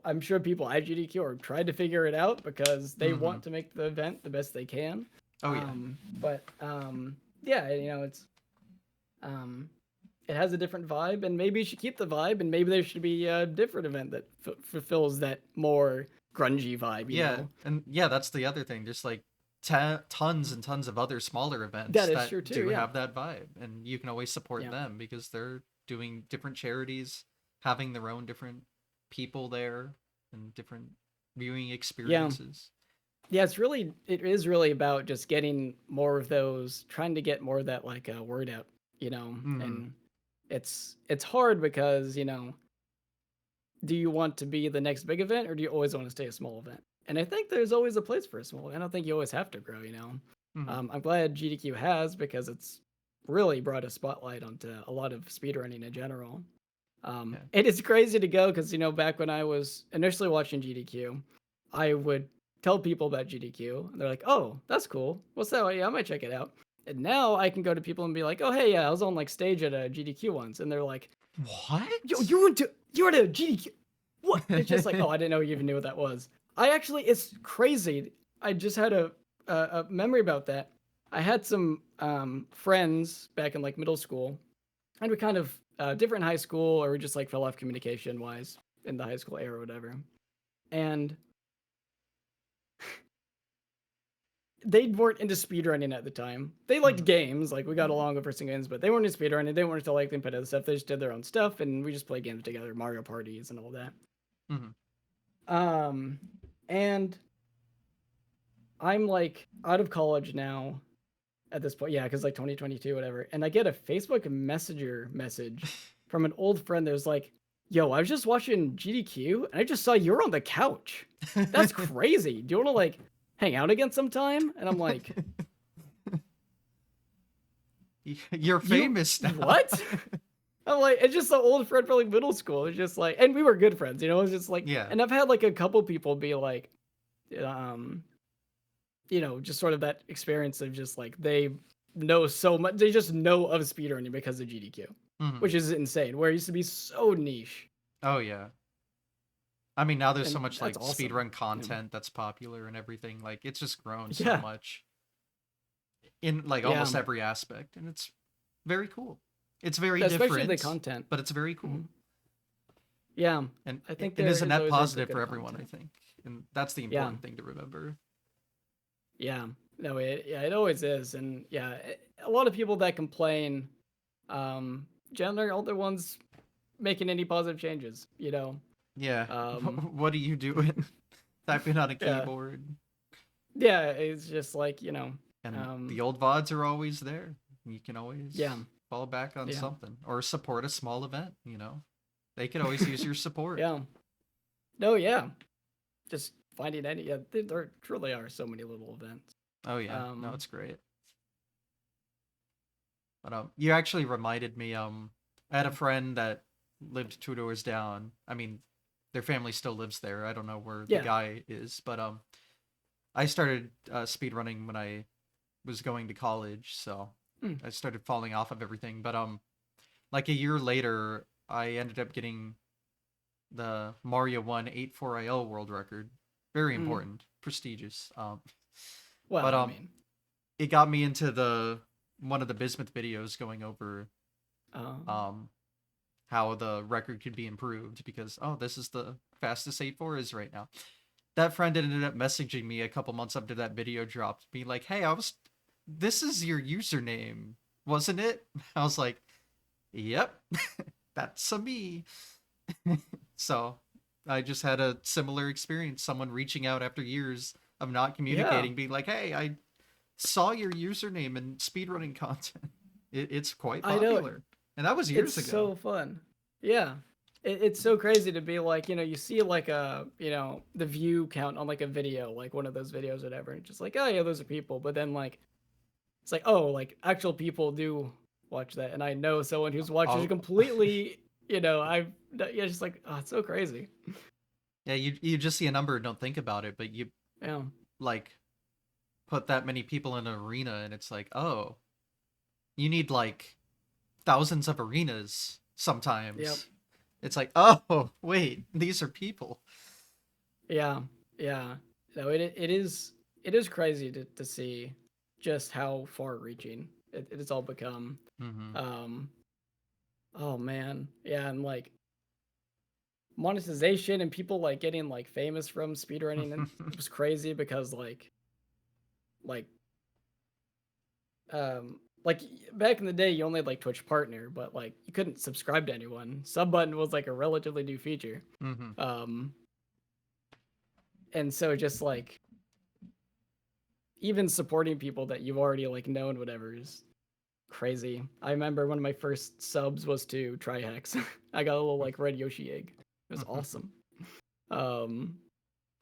I'm sure people at GDQ are trying to figure it out because they Mhm. want to make the event the best they can. Oh yeah. But yeah, um, it has a different vibe, and maybe you should keep the vibe, and maybe there should be a different event that fulfills that more grungy vibe. Yeah, and yeah, that's the other thing. There's like tons and tons of other smaller events That is that true too. do Yeah, have that vibe, and you can always support yeah, them because they're doing different charities, having their own different people there, and different viewing yeah, experiences. yeah. It is really about just getting more of those, trying to get more of that like word out. Hmm. And it's hard because do you want to be the next big event or do you always want to stay a small event? And I think there's always a place for a small. I don't think you always have to grow. Hmm. I'm glad GDQ has, because it's really brought a spotlight onto a lot of speedrunning in general. Yeah. And it's crazy to go because back when I was initially watching GDQ, I would tell people about GDQ, and they're like, "Oh, that's cool. What's that? Yeah, I might check it out." And now I can go to people and be like, "Oh, hey, yeah, I was on like stage at a GDQ once," and they're like, "Yo, What? you were at a GDQ? What?" It's just like, "Oh, I didn't know you even knew what that was." It's crazy. I just had a memory about that. I had some friends back in like middle school, and we kind of different high school, or we just like fell off communication wise in the high school era or whatever. And they weren't into speedrunning at the time. They liked Hmm. games, like we got along over some games, but they weren't into speedrunning. They weren't into like competitive stuff. They just did their own stuff, and we just played games together, Mario parties and all that. Hmm. Um, and I'm like out of college now at this point, yeah, because like 2022, whatever. And I get a Facebook Messenger message from an old friend that was like, "Yo, I was just watching GDQ and I just saw you're on the couch. That's crazy. Do you want to like hang out again sometime?" And I'm like, You're "You famous now. what?" I'm like, it's just an old friend from like middle school. It's just like, and we were good friends. It's just like, Yeah. and I've had like a couple people be like, um, just sort of that experience of just like they know so much. They just know of speedrunning because of GDQ, Hmm. which is insane. Where it used to be so niche, Oh yeah. I mean, now there's so and much that's like awesome. speedrun Yeah, content that's popular and everything. Like it's just grown so yeah, much in like yeah. almost every aspect, and it's very cool. It's very Especially the different, content. but it's very cool, Mhm. Yeah, and I think it there is a has net always been some positive good for everyone, I content. think, and that's the Yeah, important thing to remember. yeah. No, it always is, and yeah, a lot of people that complain, generally are the ones making any positive changes. Yeah. Um, What are you doing? Typing on a yeah, keyboard, yeah. It's just like and the um, old VODs are always there. You can always yeah, fall back on yeah, something or support a small event. They could always use your support. yeah. No, yeah. Just finding any. Yeah, there truly are so many little events. Oh yeah, no, Um, it's great. But you actually reminded me. I had a friend that lived two doors down. I mean, their family still lives there. I don't know where the yeah. guy is, but I started speed running when I was going to college, so Mm, I started falling off of everything. But like a year later, I ended up getting the Mario 1 84IL world record. Very mm. important, prestigious. Well, But I mean, it got me into the one of the Bismuth videos going over Um, how the record could be improved because this is the fastest 8-4 is right now. That friend ended up messaging me a couple months after that video dropped, being like, "Hey, this is your username, wasn't it?" I was like, "Yep, that's a me." So I just had a similar experience. Someone reaching out after years of not yeah, communicating, being like, "Hey, I saw your username in speedrunning content. It's quite I know. popular," and that was It's years ago. so fun. Yeah. It's so crazy to be like, you see like the view count on like a video, like one of those videos or whatever, and just like, oh yeah, those are people. But then like it's like, oh, like actual people do watch that. And I know someone who's watched it Oh, completely, yeah, just like, oh, it's so crazy. yeah, you just see a number and don't think about it, but you Yeah. like put that many people in an arena, and it's like, oh, you need like thousands of arenas Yep. sometimes. It's like, oh, wait, these are people. Yeah. Yeah. No, it is crazy to see just how far reaching it has all become. Mm-hmm. Um, oh man. Yeah, and like monetization and people like getting like famous from speedrunning, and it was crazy because like like back in the day you only had like Twitch partner, but like you couldn't subscribe to anyone. Sub button was like a relatively new feature. Mm-hmm. Um and so just like even supporting people that you've already like known whatever is crazy. I remember one of my first subs was to Trihex. I got a little like red Yoshi egg. It was awesome. Um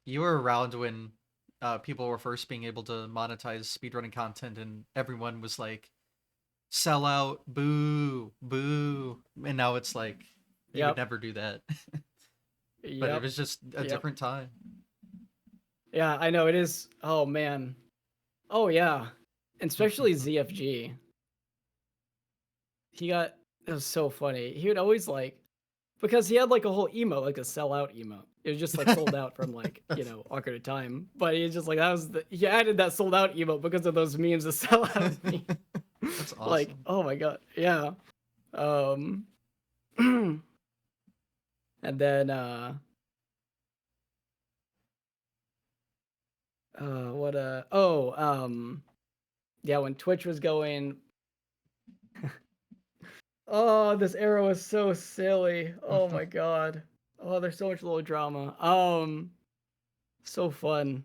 You were around when people were first being able to monetize speedrunning content, and everyone was like, "Sell out, boo, boo," and now it's like you would yep. never do that. But it Yep. was just a Yep. different time. Yeah, I know it is. Oh man. Oh yeah. And especially ZFG. It was so funny. He would always like because he had like a whole emote, like a sell out emote. It was just like sold out from like, Ocarina of Time. But he's just like he added that sold out emote because of those memes, the sell out meme. That's Like, awesome. oh my god. Yeah. Um and then what yeah, when Twitch was going. Oh, this arrow is so silly. Oh my god. Oh, there's so much little drama. So fun.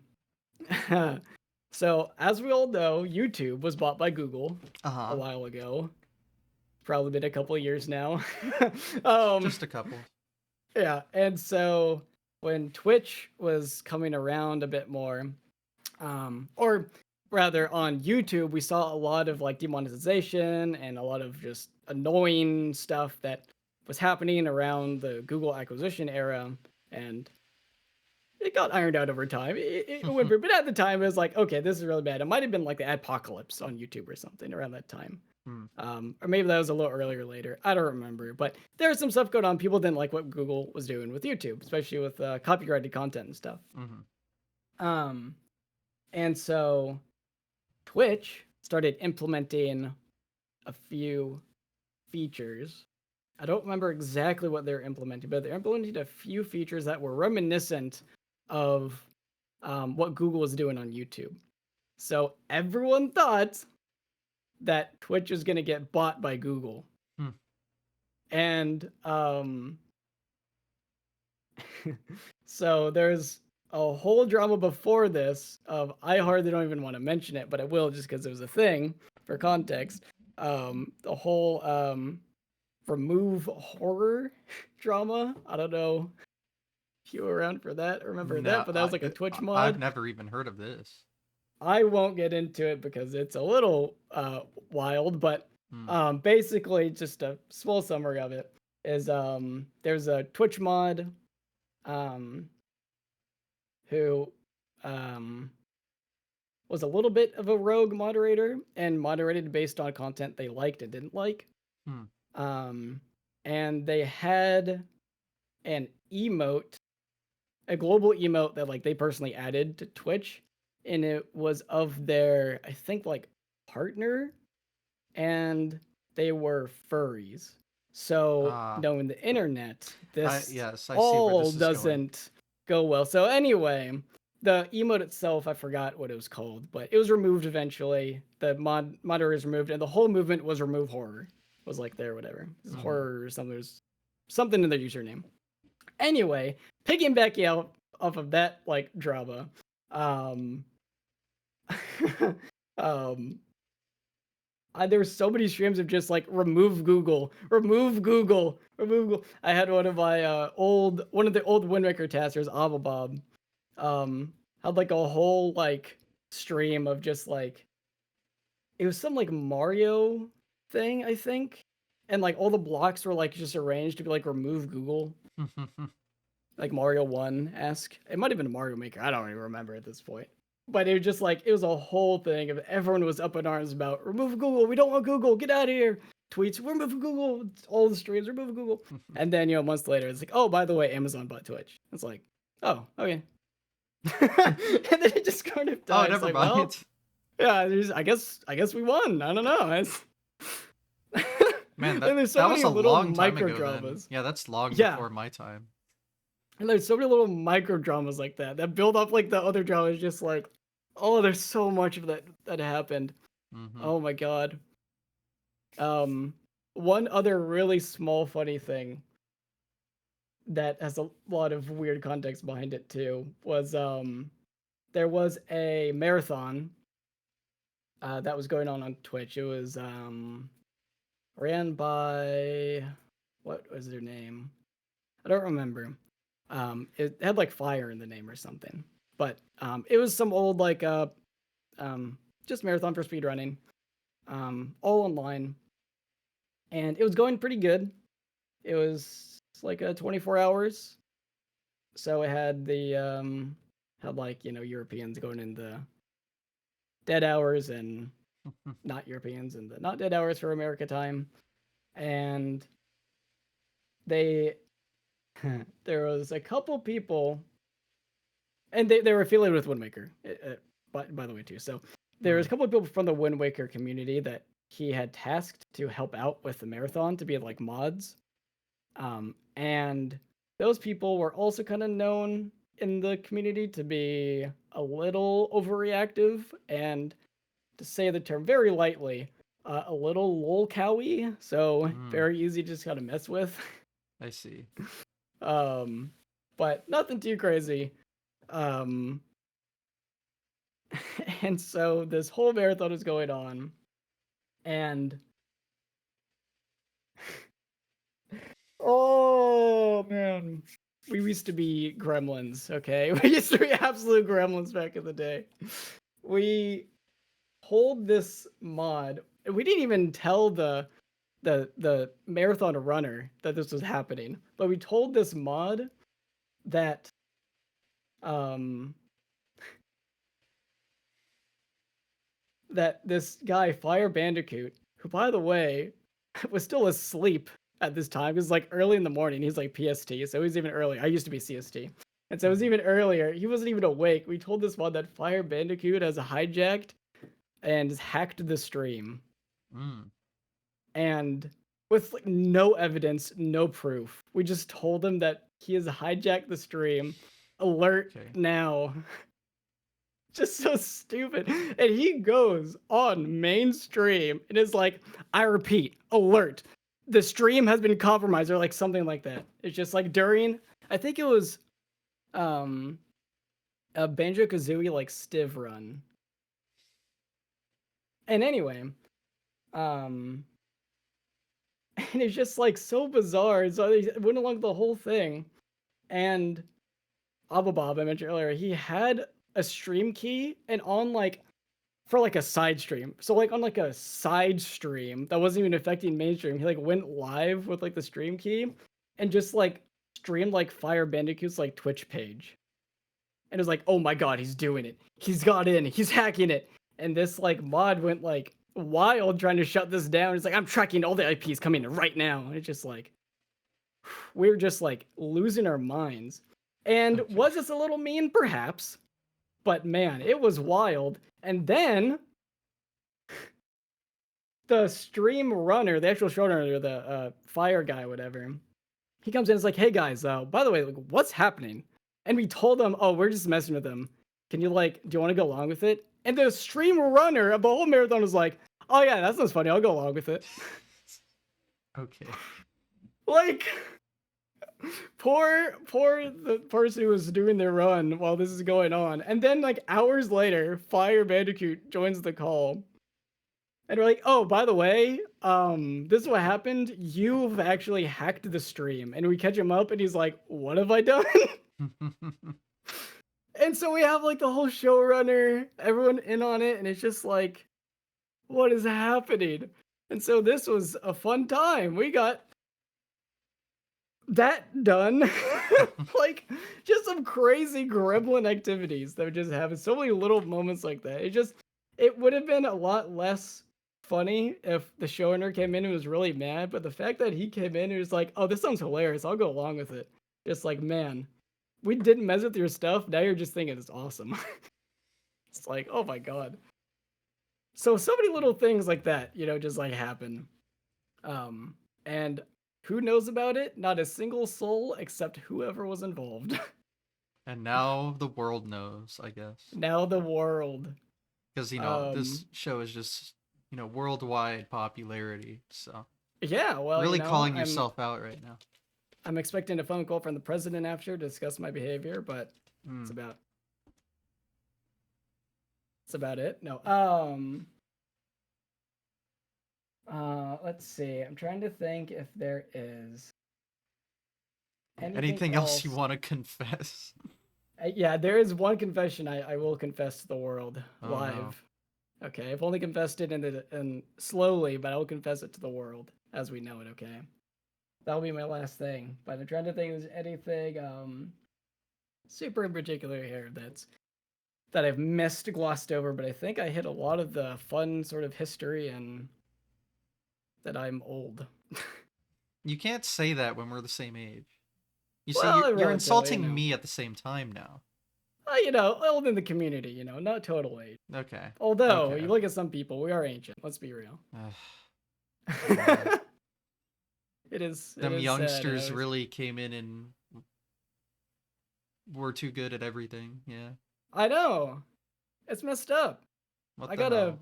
So, as we all know, YouTube was bought by Google a Uh-huh. while ago. Probably been a couple of years now. um, Just a couple. yeah, and so when Twitch was coming around a bit more, or rather on YouTube, we saw a lot of like demonetization and a lot of just annoying stuff that was happening around the Google acquisition era, and it got ironed out over time. It went, but at the time, it was like, okay, this is really bad. It might have been like the apocalypse on YouTube or something around that time. Hmm. Or maybe that was a little earlier, later. I don't remember. But there was some stuff going on. People didn't like what Google was doing with YouTube, especially with copyrighted content and stuff. Mm-hmm. Um, and so Twitch started implementing a few features. I don't remember exactly what they're implementing, but they're implementing a few features that were reminiscent of what Google was doing on YouTube. So everyone thought that Twitch was going to get bought by Google. Hmm. And so there's a whole drama before this of I hardly don't even want to mention it, but I will just because it was a thing for context. The whole remove horror drama. I don't know if you were around for that, remember that, No, but that was like a Twitch I've mod. never even heard of this. I won't get into it because it's a little wild, but Hmm. basically just a small summary of it is there's a Twitch mod um, who was a little bit of a rogue moderator and moderated based on content they liked and didn't like. Hmm. Um, and they had an emote, a global emote that like they personally added to Twitch, and it was of their, I think like partner, and they were furries. So, Ah, knowing the internet, this yes, I see where all this is going. doesn't go well. So, anyway, the emote itself, I forgot what it was called, but it was removed eventually. The moderator was removed, and the whole movement was remove horror. Was like there, whatever. It was horror or something. There's something in their username. Anyway, piggybacking out off of that like drama, um, um, there were so many streams of just like remove Google, remove Google, remove Google. I had one of my one of the old Windmaker testers, Bob, had like a whole like stream of just like it was some like Mario thing, I think. And like all the blocks were like just arranged to be like remove Google. Like Mario 1-esque. It might have been a Mario Maker. I don't even remember at this point. But it was just like, it was a whole thing of everyone was up in arms about remove Google. We don't want Google. Get out of here. Tweets, remove Google. All the streams, remove Google. And then, months later, it's like, oh, by the way, Amazon bought Twitch. It's like, oh, okay. And then it just kind of died. Oh, never like, mind. Well, yeah, I guess we won. I don't know. Man, that was a long time ago dramas. then. Yeah, that's long before my time. And there's so many little micro dramas like that build up like the other dramas. Just like, oh, there's so much of that happened. Oh my god. One other really small funny thing that has a lot of weird context behind it too was there was a marathon that was going on Twitch. It was ran by, what was their name? I don't remember. It had like fire in the name or something, but it was some old like just marathon for speedrunning, all online, and it was going pretty good. It was like 24 hours, so it had the had like Europeans going in the dead hours and not Europeans in the not dead hours for America time, and they there was a couple people, and they were affiliated with Windmaker, by the way, too. So there was a couple of people from the Wind Waker community that he had tasked to help out with the marathon to be like mods. And those people were also kind of known in the community to be a little overreactive and, to say the term very lightly, a little lolcowy. So very easy to just kind of mess with. I see. But nothing too crazy. And so this whole marathon is going on, and oh man, we used to be gremlins, okay? We used to be absolute gremlins back in the day. We hold this mod, and we didn't even tell the marathon runner that this was happening, but we told this mod that that this guy Fire Bandicoot, who by the way was still asleep at this time, because like early in the morning, he's like PST, so he's even earlier. I used to be CST, and so it was even earlier. He wasn't even awake. We told this mod that Fire Bandicoot has hijacked and hacked the stream, and with like no evidence, no proof, we just told him that he has hijacked the stream. Alert now. Just so stupid. And he goes on mainstream and is like, I repeat, alert. The stream has been compromised, or like something like that. It's just like during, I think it was a Banjo-Kazooie like Stiv run. And anyway, and it's just like so bizarre. So they went along the whole thing. And Bob, I mentioned earlier, he had a stream key, and on like for like a side stream, so like on like a side stream that wasn't even affecting mainstream, he like went live with like the stream key and just like streamed like Fire Bandicoot's like Twitch page, and it was like, oh my god, he's doing it, he's got in, he's hacking it. And this like mod went like wild trying to shut this down. It's like, I'm tracking all the IPs coming in right now. And it's just like, we're just like losing our minds. And was this a little mean? Perhaps. But man, it was wild. And then the stream runner, the actual showrunner, the fire guy, whatever, he comes in and is like, "Hey guys, by the way, like, what's happening?" And we told them, "Oh, we're just messing with them. Can you do you want to go along with it?" And the stream runner of the whole marathon was like, "Oh yeah, that sounds funny. I'll go along with it." Okay. Like, poor the person who was doing their run while this is going on, and then like hours later, Fire Bandicoot joins the call. And we're like, "Oh, by the way, this is what happened. You've actually hacked the stream." And we catch him up, and he's like, "What have I done?" And so we have like the whole showrunner, everyone in on it, and it's just like, what is happening? And so this was a fun time. We got that done. Like, just some crazy gremlin activities that would just happen. So many little moments like that. It would have been a lot less funny if the showrunner came in and was really mad, but the fact that he came in and was like, "Oh, this sounds hilarious. I'll go along with it." Just like, man, we didn't mess with your stuff. Now you're just thinking it's awesome. It's like, oh my god. So many little things like that, just like happen. And who knows about it? Not a single soul except whoever was involved. And now the world knows, I guess. Now the world. Because, this show is just, worldwide popularity. So, Yeah, well, really calling yourself out right now. I'm expecting a phone call from the president after to discuss my behavior, but it's about it. No. Let's see. I'm trying to think if there is anything else you want to confess. Yeah, there is one confession I will confess to the world live. No. Okay, I've only confessed it in slowly, but I will confess it to the world as we know it. Okay, that'll be my last thing. But I'm trying to think if there's anything super in particular here that I've missed, glossed over. But I think I hit a lot of the fun sort of history and that I'm old. You can't say that when we're the same age. You see, Well, you're insulting me at the same time now. Old in the community, not total age. Okay. Although, you look at some people, we are ancient. Let's be real. It is. Them youngsters really came in and were too good at everything. Yeah. I know. It's messed up. What I the hell?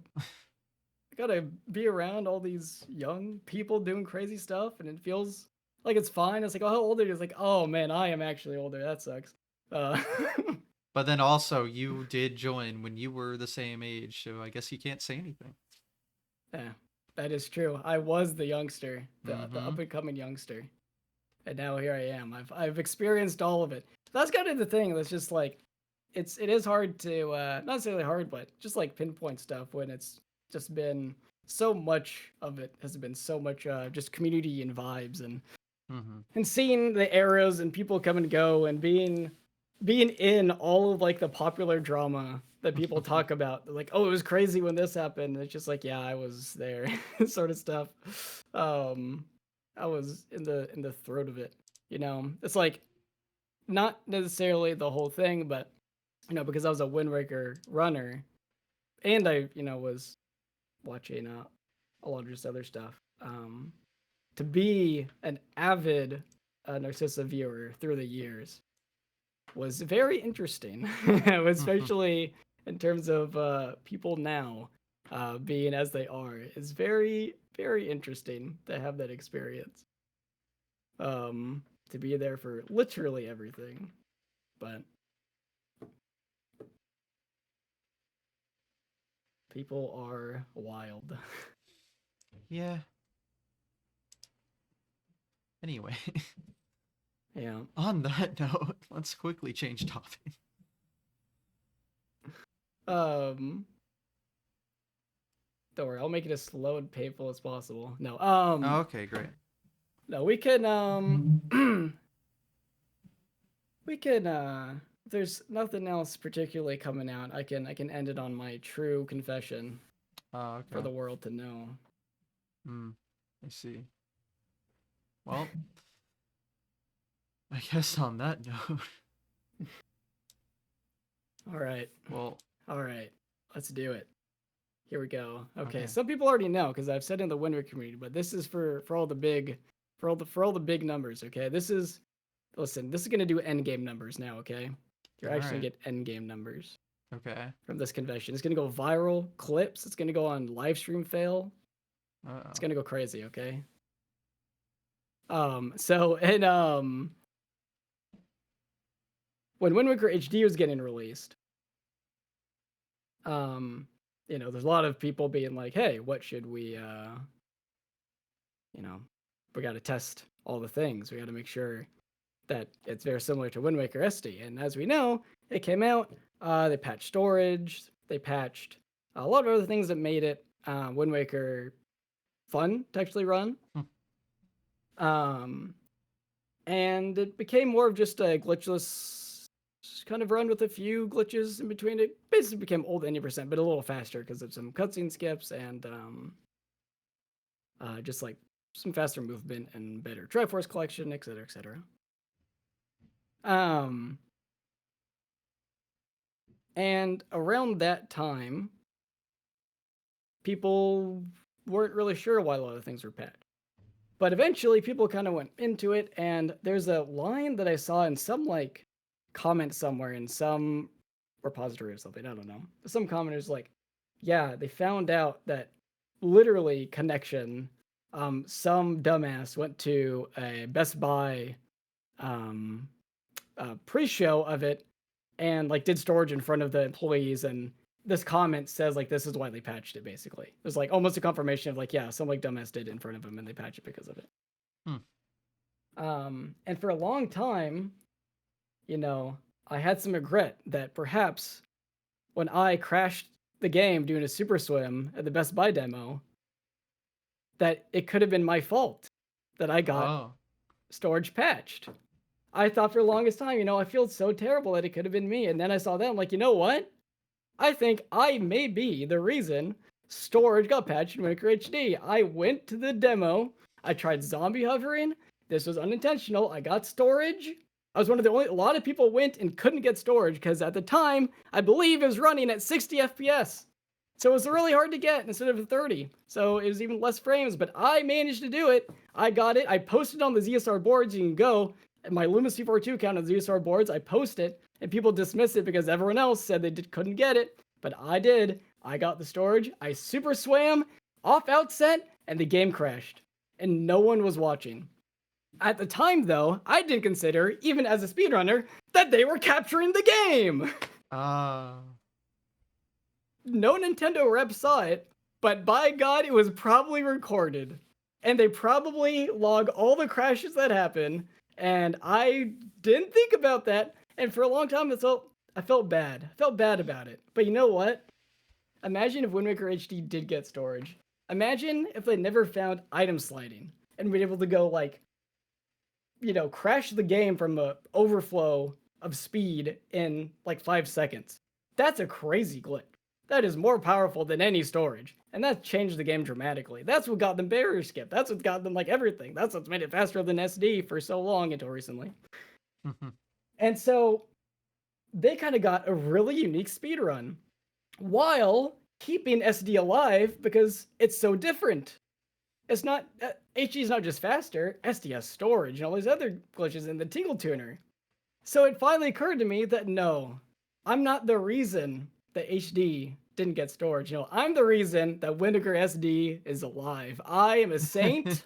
gotta be around all these young people doing crazy stuff, and it feels like it's fine. It's like, oh, how old are you? It's like, oh man, I am actually older. That sucks. But then also, you did join when you were the same age, so I guess you can't say anything. Yeah, that is true. I was the youngster, the up and coming youngster, and now here I am. I've experienced all of it. That's kind of the thing. That's just like, it is hard to not necessarily hard, but just like pinpoint stuff when it's just been so much of it has been so much just community and vibes and seeing the eras and people come and go and being in all of like the popular drama that people talk about. Like, oh, it was crazy when this happened. It's just like, yeah, I was there, sort of stuff. I was in the throat of it. It's like not necessarily the whole thing, but because I was a Wind Waker runner, and I was watching a lot of just other stuff. To be an avid Narcissa viewer through the years was very interesting, especially in terms of people now being as they are. It's very, very interesting to have that experience. To be there for literally everything. But people are wild. Yeah. Anyway. Yeah. On that note, let's quickly change topic. Don't worry, I'll make it as slow and painful as possible. No. Oh, okay, great. No, we can if there's nothing else particularly coming out, I can end it on my true confession. Okay. For the world to know. I see. Well, I guess on that note. All right. Well. All right. Let's do it. Here we go. Okay, Okay. some people already know because I've said in the Wind Waker community, but this is for all the big for all the big numbers. Okay, this is listen. This is gonna do end game numbers now. Okay, you're All actually gonna right. get end game numbers Okay. from this convention. It's gonna go viral clips. It's gonna go on live stream fail. It's Uh-oh. gonna go crazy. Okay. So and when Wind Waker HD was getting released, you know, there's a lot of people being like, "Hey, what should we you know, we got to test all the things. We got to make sure that it's very similar to Wind Waker SD." And as we know, it came out. They patched storage. They patched a lot of other things that made it Wind Waker fun to actually run. And it became more of just a glitchless kind of run with a few glitches in between. It basically became old 90%, but a little faster because of some cutscene skips and just like some faster movement and better Triforce collection, etc., etc. And around that time, people weren't really sure why a lot of things were patched. But eventually, people kind of went into it, and there's a line that I saw in some like comment somewhere in some repository or something. I don't know. Some commenters like, yeah, they found out that literally connection. Some dumbass went to a Best Buy pre-show of it and like did storage in front of the employees, and this comment says like this is why they patched it. Basically, there's like almost a confirmation of like, yeah, some like dumbass did it in front of them and they patched it because of it. And for a long time, you know, I had some regret that perhaps when I crashed the game doing a super swim at the Best Buy demo, that it could have been my fault that I got Oh. storage patched. I thought for the longest time, you know, I feel so terrible that it could have been me. And then I saw that, I'm like, you know what? I think I may be the reason storage got patched in Winker HD. I went to the demo. I tried zombie hovering. This was unintentional. I got storage. I was one of the only, a lot of people went and couldn't get storage because at the time, I believe it was running at 60 FPS. So it was really hard to get instead of 30. So it was even less frames, but I managed to do it. I got it. I posted on the ZSR boards. You can go at my Lumis C42 account on the ZSR boards. I post it and people dismiss it because everyone else said they couldn't get it. But I did. I got the storage. I super swam off outset and the game crashed and no one was watching. At the time, though, I didn't consider, even as a speedrunner, that they were capturing the game. No Nintendo rep saw it, but by God, it was probably recorded. And they probably log all the crashes that happen. And I didn't think about that. And for a long time, I felt bad. I felt bad about it. But you know what? Imagine if Wind Waker HD did get storage. Imagine if they never found item sliding and been able to go like, you know, crash the game from a overflow of speed in like 5 seconds. That's a crazy glitch. That is more powerful than any storage. And that changed the game dramatically. That's what got them barrier skip. That's what got them like everything. That's what's made it faster than SD for so long until recently. And so they kind of got a really unique speedrun while keeping SD alive because it's so different. It's not, HD is not just faster, SD has storage and all these other glitches in the Tingle Tuner. So it finally occurred to me that no, I'm not the reason that HD didn't get storage. You know, I'm the reason that Wind Waker SD is alive. I am a saint.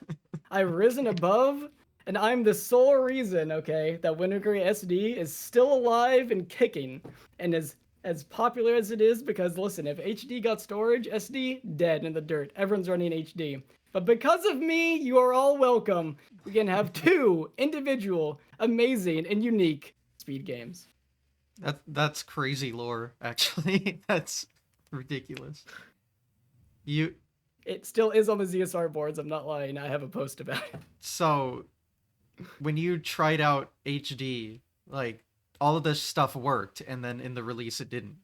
I've risen above, and I'm the sole reason, okay, that Wind Waker SD is still alive and kicking, and as popular as it is. Because listen, if HD got storage, SD dead in the dirt. Everyone's running HD. But because of me, you are all welcome. We can have 2 individual, amazing, and unique speed games. That's crazy lore, actually. That's ridiculous. It still is on the ZSR boards, I'm not lying. I have a post about it. So, when you tried out HD, like, all of this stuff worked, and then in the release it didn't.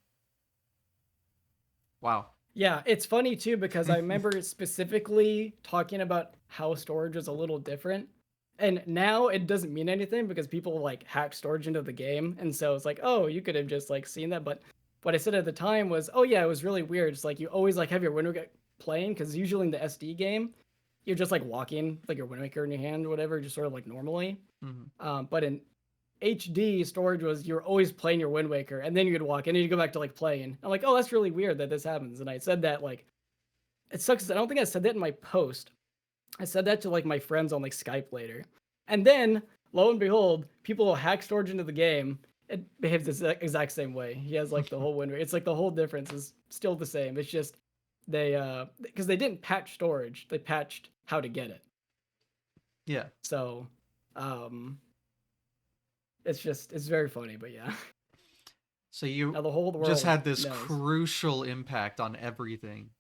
Wow. Yeah, it's funny too because I remember specifically talking about how storage was a little different. And now it doesn't mean anything because people like hack storage into the game. And so it's like, oh, you could have just like seen that. But what I said at the time was, oh yeah, it was really weird. It's like you always like have your Wind Waker playing because usually in the SD game, you're just like walking, like your Wind Waker in your hand or whatever, just sort of like normally. But in HD storage was you're always playing your Wind Waker and then you'd walk and then you go back to like playing. I'm like, oh, that's really weird that this happens. And I said that like, it sucks. I don't think I said that in my post. I said that to like my friends on like Skype later. And then lo and behold, people will hack storage into the game. It behaves the exact same way. He has like the whole Wind Waker. It's like the whole difference is still the same. It's just they because they didn't patch storage. They patched how to get it. Yeah. So it's very funny, but yeah. So you now the whole world just had this knows. crucial impact on everything.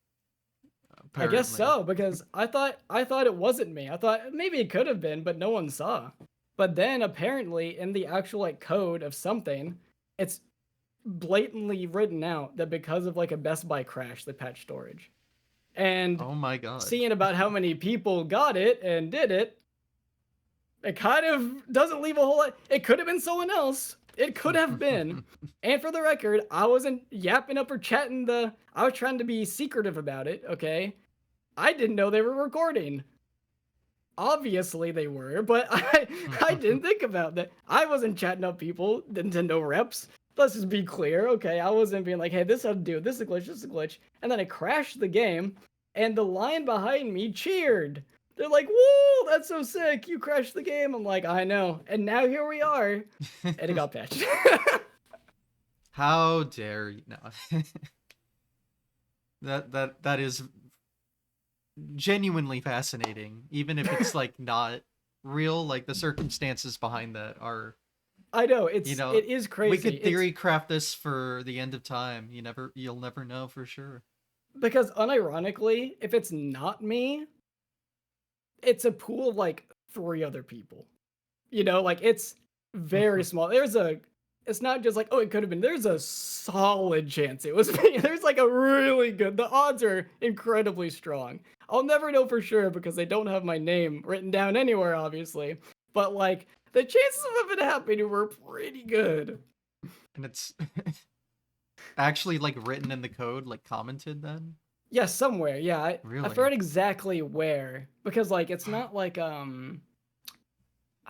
Apparently. I guess so, because I thought it wasn't me. I thought maybe it could have been, but no one saw. But then apparently in the actual like code of something, it's blatantly written out that because of like a Best Buy crash, they patched storage. And oh my god, seeing about how many people got it and did it, it kind of doesn't leave a whole lot. It could have been someone else. It could have been. And for the record, I wasn't yapping up or chatting I was trying to be secretive about it, okay? I didn't know they were recording. Obviously they were, but I didn't think about that. I wasn't chatting up people, Nintendo reps. Let's just be clear, okay? I wasn't being like, hey, this how to do it. This is a glitch, this is a glitch. And then I crashed the game, and the line behind me cheered. They're like, woo, that's so sick. You crashed the game. I'm like, I know. And now here we are. And it got patched. How dare you? No. that is genuinely fascinating, even if it's like not real. Like the circumstances behind that are. I know it is crazy. We could theory craft this for the end of time. You'll never know for sure. Because unironically, if it's not me, it's a pool of like 3 other people. You know, like it's very small. It's not just like, oh, it could have been. There's a solid chance it was me. There's like a really good, the odds are incredibly strong. I'll never know for sure because they don't have my name written down anywhere, obviously. But like the chances of it happening were pretty good. And it's actually like written in the code, like commented then? Yeah, somewhere. Yeah, really? I forgot exactly where because like it's not like I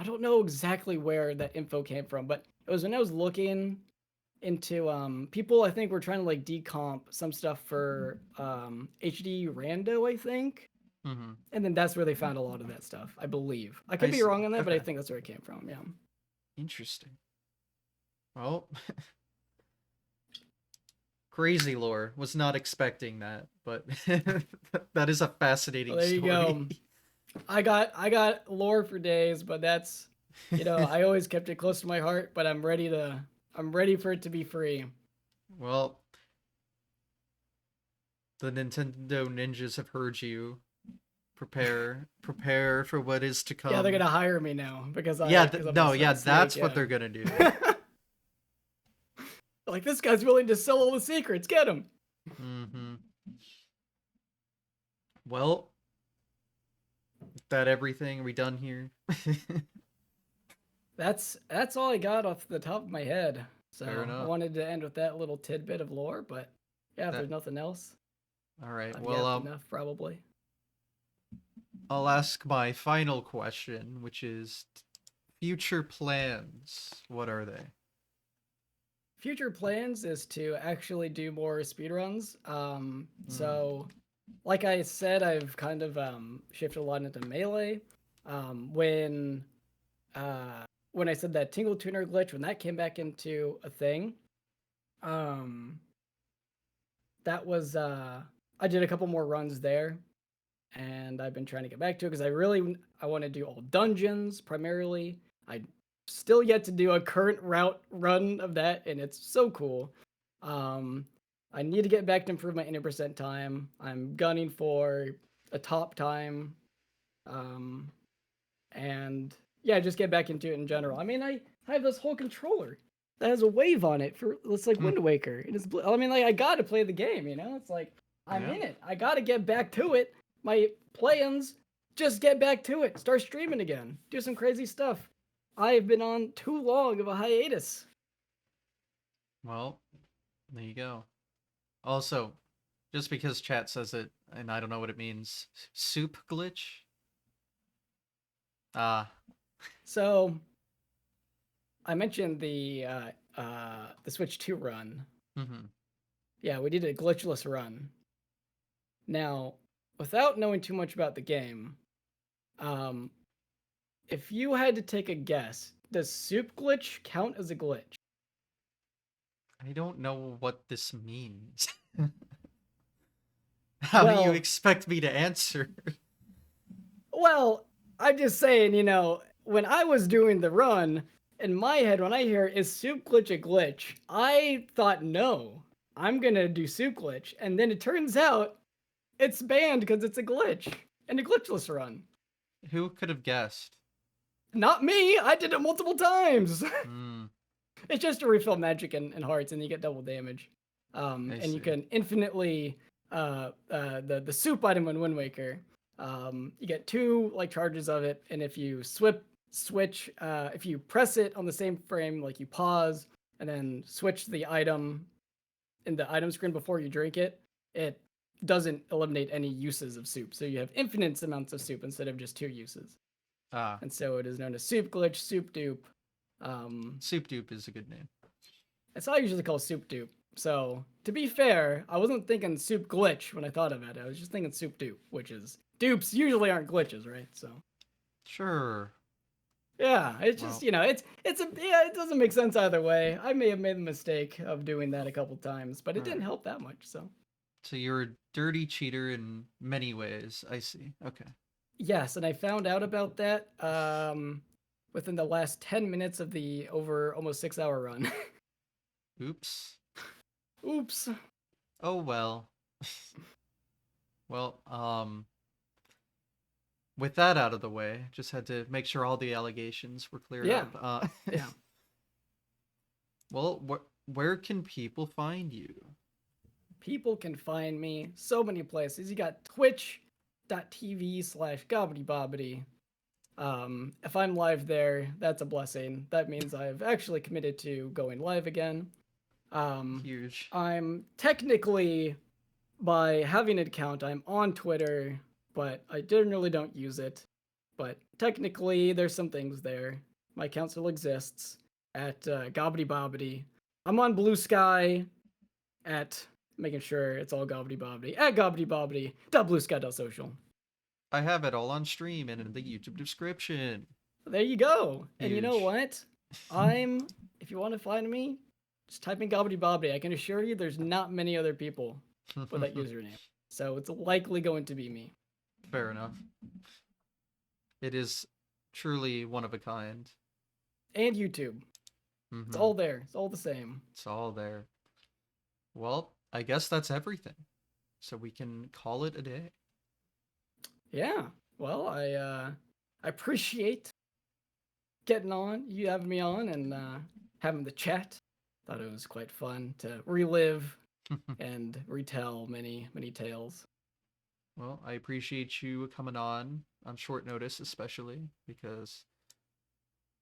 don't know exactly where that info came from, but it was when I was looking into people I think were trying to like decomp some stuff for HD Rando, I think. Mm-hmm. And then that's where they found a lot of that stuff, I believe. I could be wrong on that, but I think that's where it came from, yeah. Interesting. Well, crazy lore. Was not expecting that, but that is a fascinating story. There you go. I got lore for days, but that's, I always kept it close to my heart, but I'm ready for it to be free. Well, the Nintendo ninjas have heard you. Prepare for what is to come. Yeah, they're gonna hire me now because that's what they're gonna do. Like, this guy's willing to sell all the secrets. Get him. Mm-hmm. Well, is that everything? Are we done here? That's all I got off the top of my head. So I wanted to end with that little tidbit of lore, but yeah, if there's nothing else. All right. Well, enough probably. I'll ask my final question, which is future plans. What are they? Future plans is to actually do more speedruns. So like I said, I've kind of shifted a lot into Melee. When I said that Tingle Tuner glitch, when that came back into a thing, that was I did a couple more runs there, and I've been trying to get back to it because I want to do all dungeons primarily. I still yet to do a current route run of that, and it's so cool. I need to get back to improve my 80% time. I'm gunning for a top time, and yeah, just get back into it in general. I mean, I have this whole controller that has a wave on it it's like Wind Waker. It is. I mean, like, I gotta play the game. It's like I'm in it. I gotta get back to it. My plans, just get back to it. Start streaming again. Do some crazy stuff. I've been on too long of a hiatus. Well, There you go. Also, just because chat says it and I don't know what it means, soup glitch? Ah, So I mentioned the Switch 2 run. mm-hmm. Yeah, we did a glitchless run. Now, without knowing too much about the game, um, if you had to take a guess, does soup glitch count as a glitch? I don't know what this means. How do you Well, expect me to answer? well, I'm just saying, when I was doing the run, in my head, when I hear is soup glitch a glitch, I thought no, I'm gonna do soup glitch, and then it turns out it's banned because it's a glitch and a glitchless run. Who could have guessed? Not me. I did it multiple times. Hmm, It's just to refill magic and hearts, and you get double damage. I And you see. can infinitely the soup item in Wind Waker. You get two like charges of it, and if you switch, if you press it on the same frame, like you pause and then switch the item in the item screen before you drink it, it doesn't eliminate any uses of soup. So you have infinite amounts of soup instead of just two uses. Ah, And so it is known as soup glitch, soup dupe. soup dupe is a good name. It's not usually called soup dupe. So to be fair, I wasn't thinking soup glitch when I thought of it. I was just thinking soup dupe, which is dupes usually aren't glitches, right? So Sure. yeah, it's just Well, it doesn't make sense either way. I may have made the mistake of doing that a couple times, but it didn't alright. help that much. So So you're a dirty cheater in many ways. I see. Okay. yes, and I found out about that within the last 10 minutes of the over almost 6 hour run. Oops. Oops. Oh well. Well, with that out of the way, just had to make sure all the allegations were cleared Yeah. up. Yeah. Well, where can people find you? People can find me so many places. You got twitch.tv/GobbityBobbity. If I'm live there, that's a blessing. That means I've actually committed to going live again. Huge. I'm technically, by having an account, I'm on Twitter, but I generally don't use it. But technically, there's some things there. My account still exists at GobbityBobbity. I'm on Blue Sky at making sure it's all GobbityBobbity at GobbityBobbity.bluesky.social. I have it all on stream and in the YouTube description. There you go. And you know Huge. what? If you want to find me, just type in GobbityBobbity. I can assure you there's not many other people with that username. So it's likely going to be me. Fair enough. It is truly one of a kind. And YouTube. It's all there. It's all the same. It's all there. Well, I guess that's everything. So we can call it a day. Yeah. Well, I appreciate getting on, you having me on, and having the chat. Thought it was quite fun to relive and retell many, many tales. Well, I appreciate you coming on short notice, especially because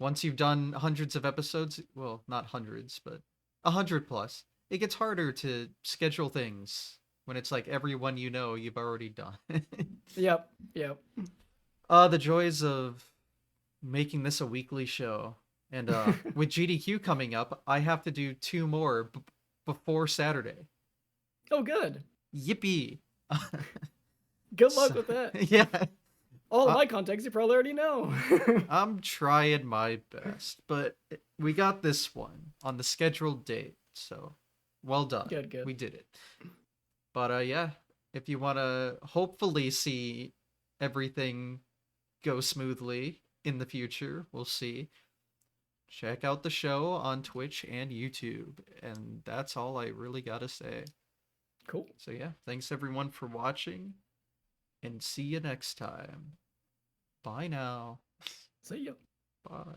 once you've done hundreds of episodes, well, not hundreds, but 100 plus, it gets harder to schedule things when it's like everyone you know you've already done. Yep. Yep. The joys of making this a weekly show. And with GDQ coming up, I have to do two more before Saturday. Oh, good. Yippee! Good luck with that. Yeah. All of my contacts you probably already know. I'm trying my best, but we got this one on the scheduled date, so well done. Good, good. We did it. But yeah, if you want to hopefully see everything go smoothly in the future, we'll see. Check out the show on Twitch and YouTube, and that's all I really gotta say. Cool. So yeah, thanks everyone for watching, and see you next time. Bye now. See ya. Bye.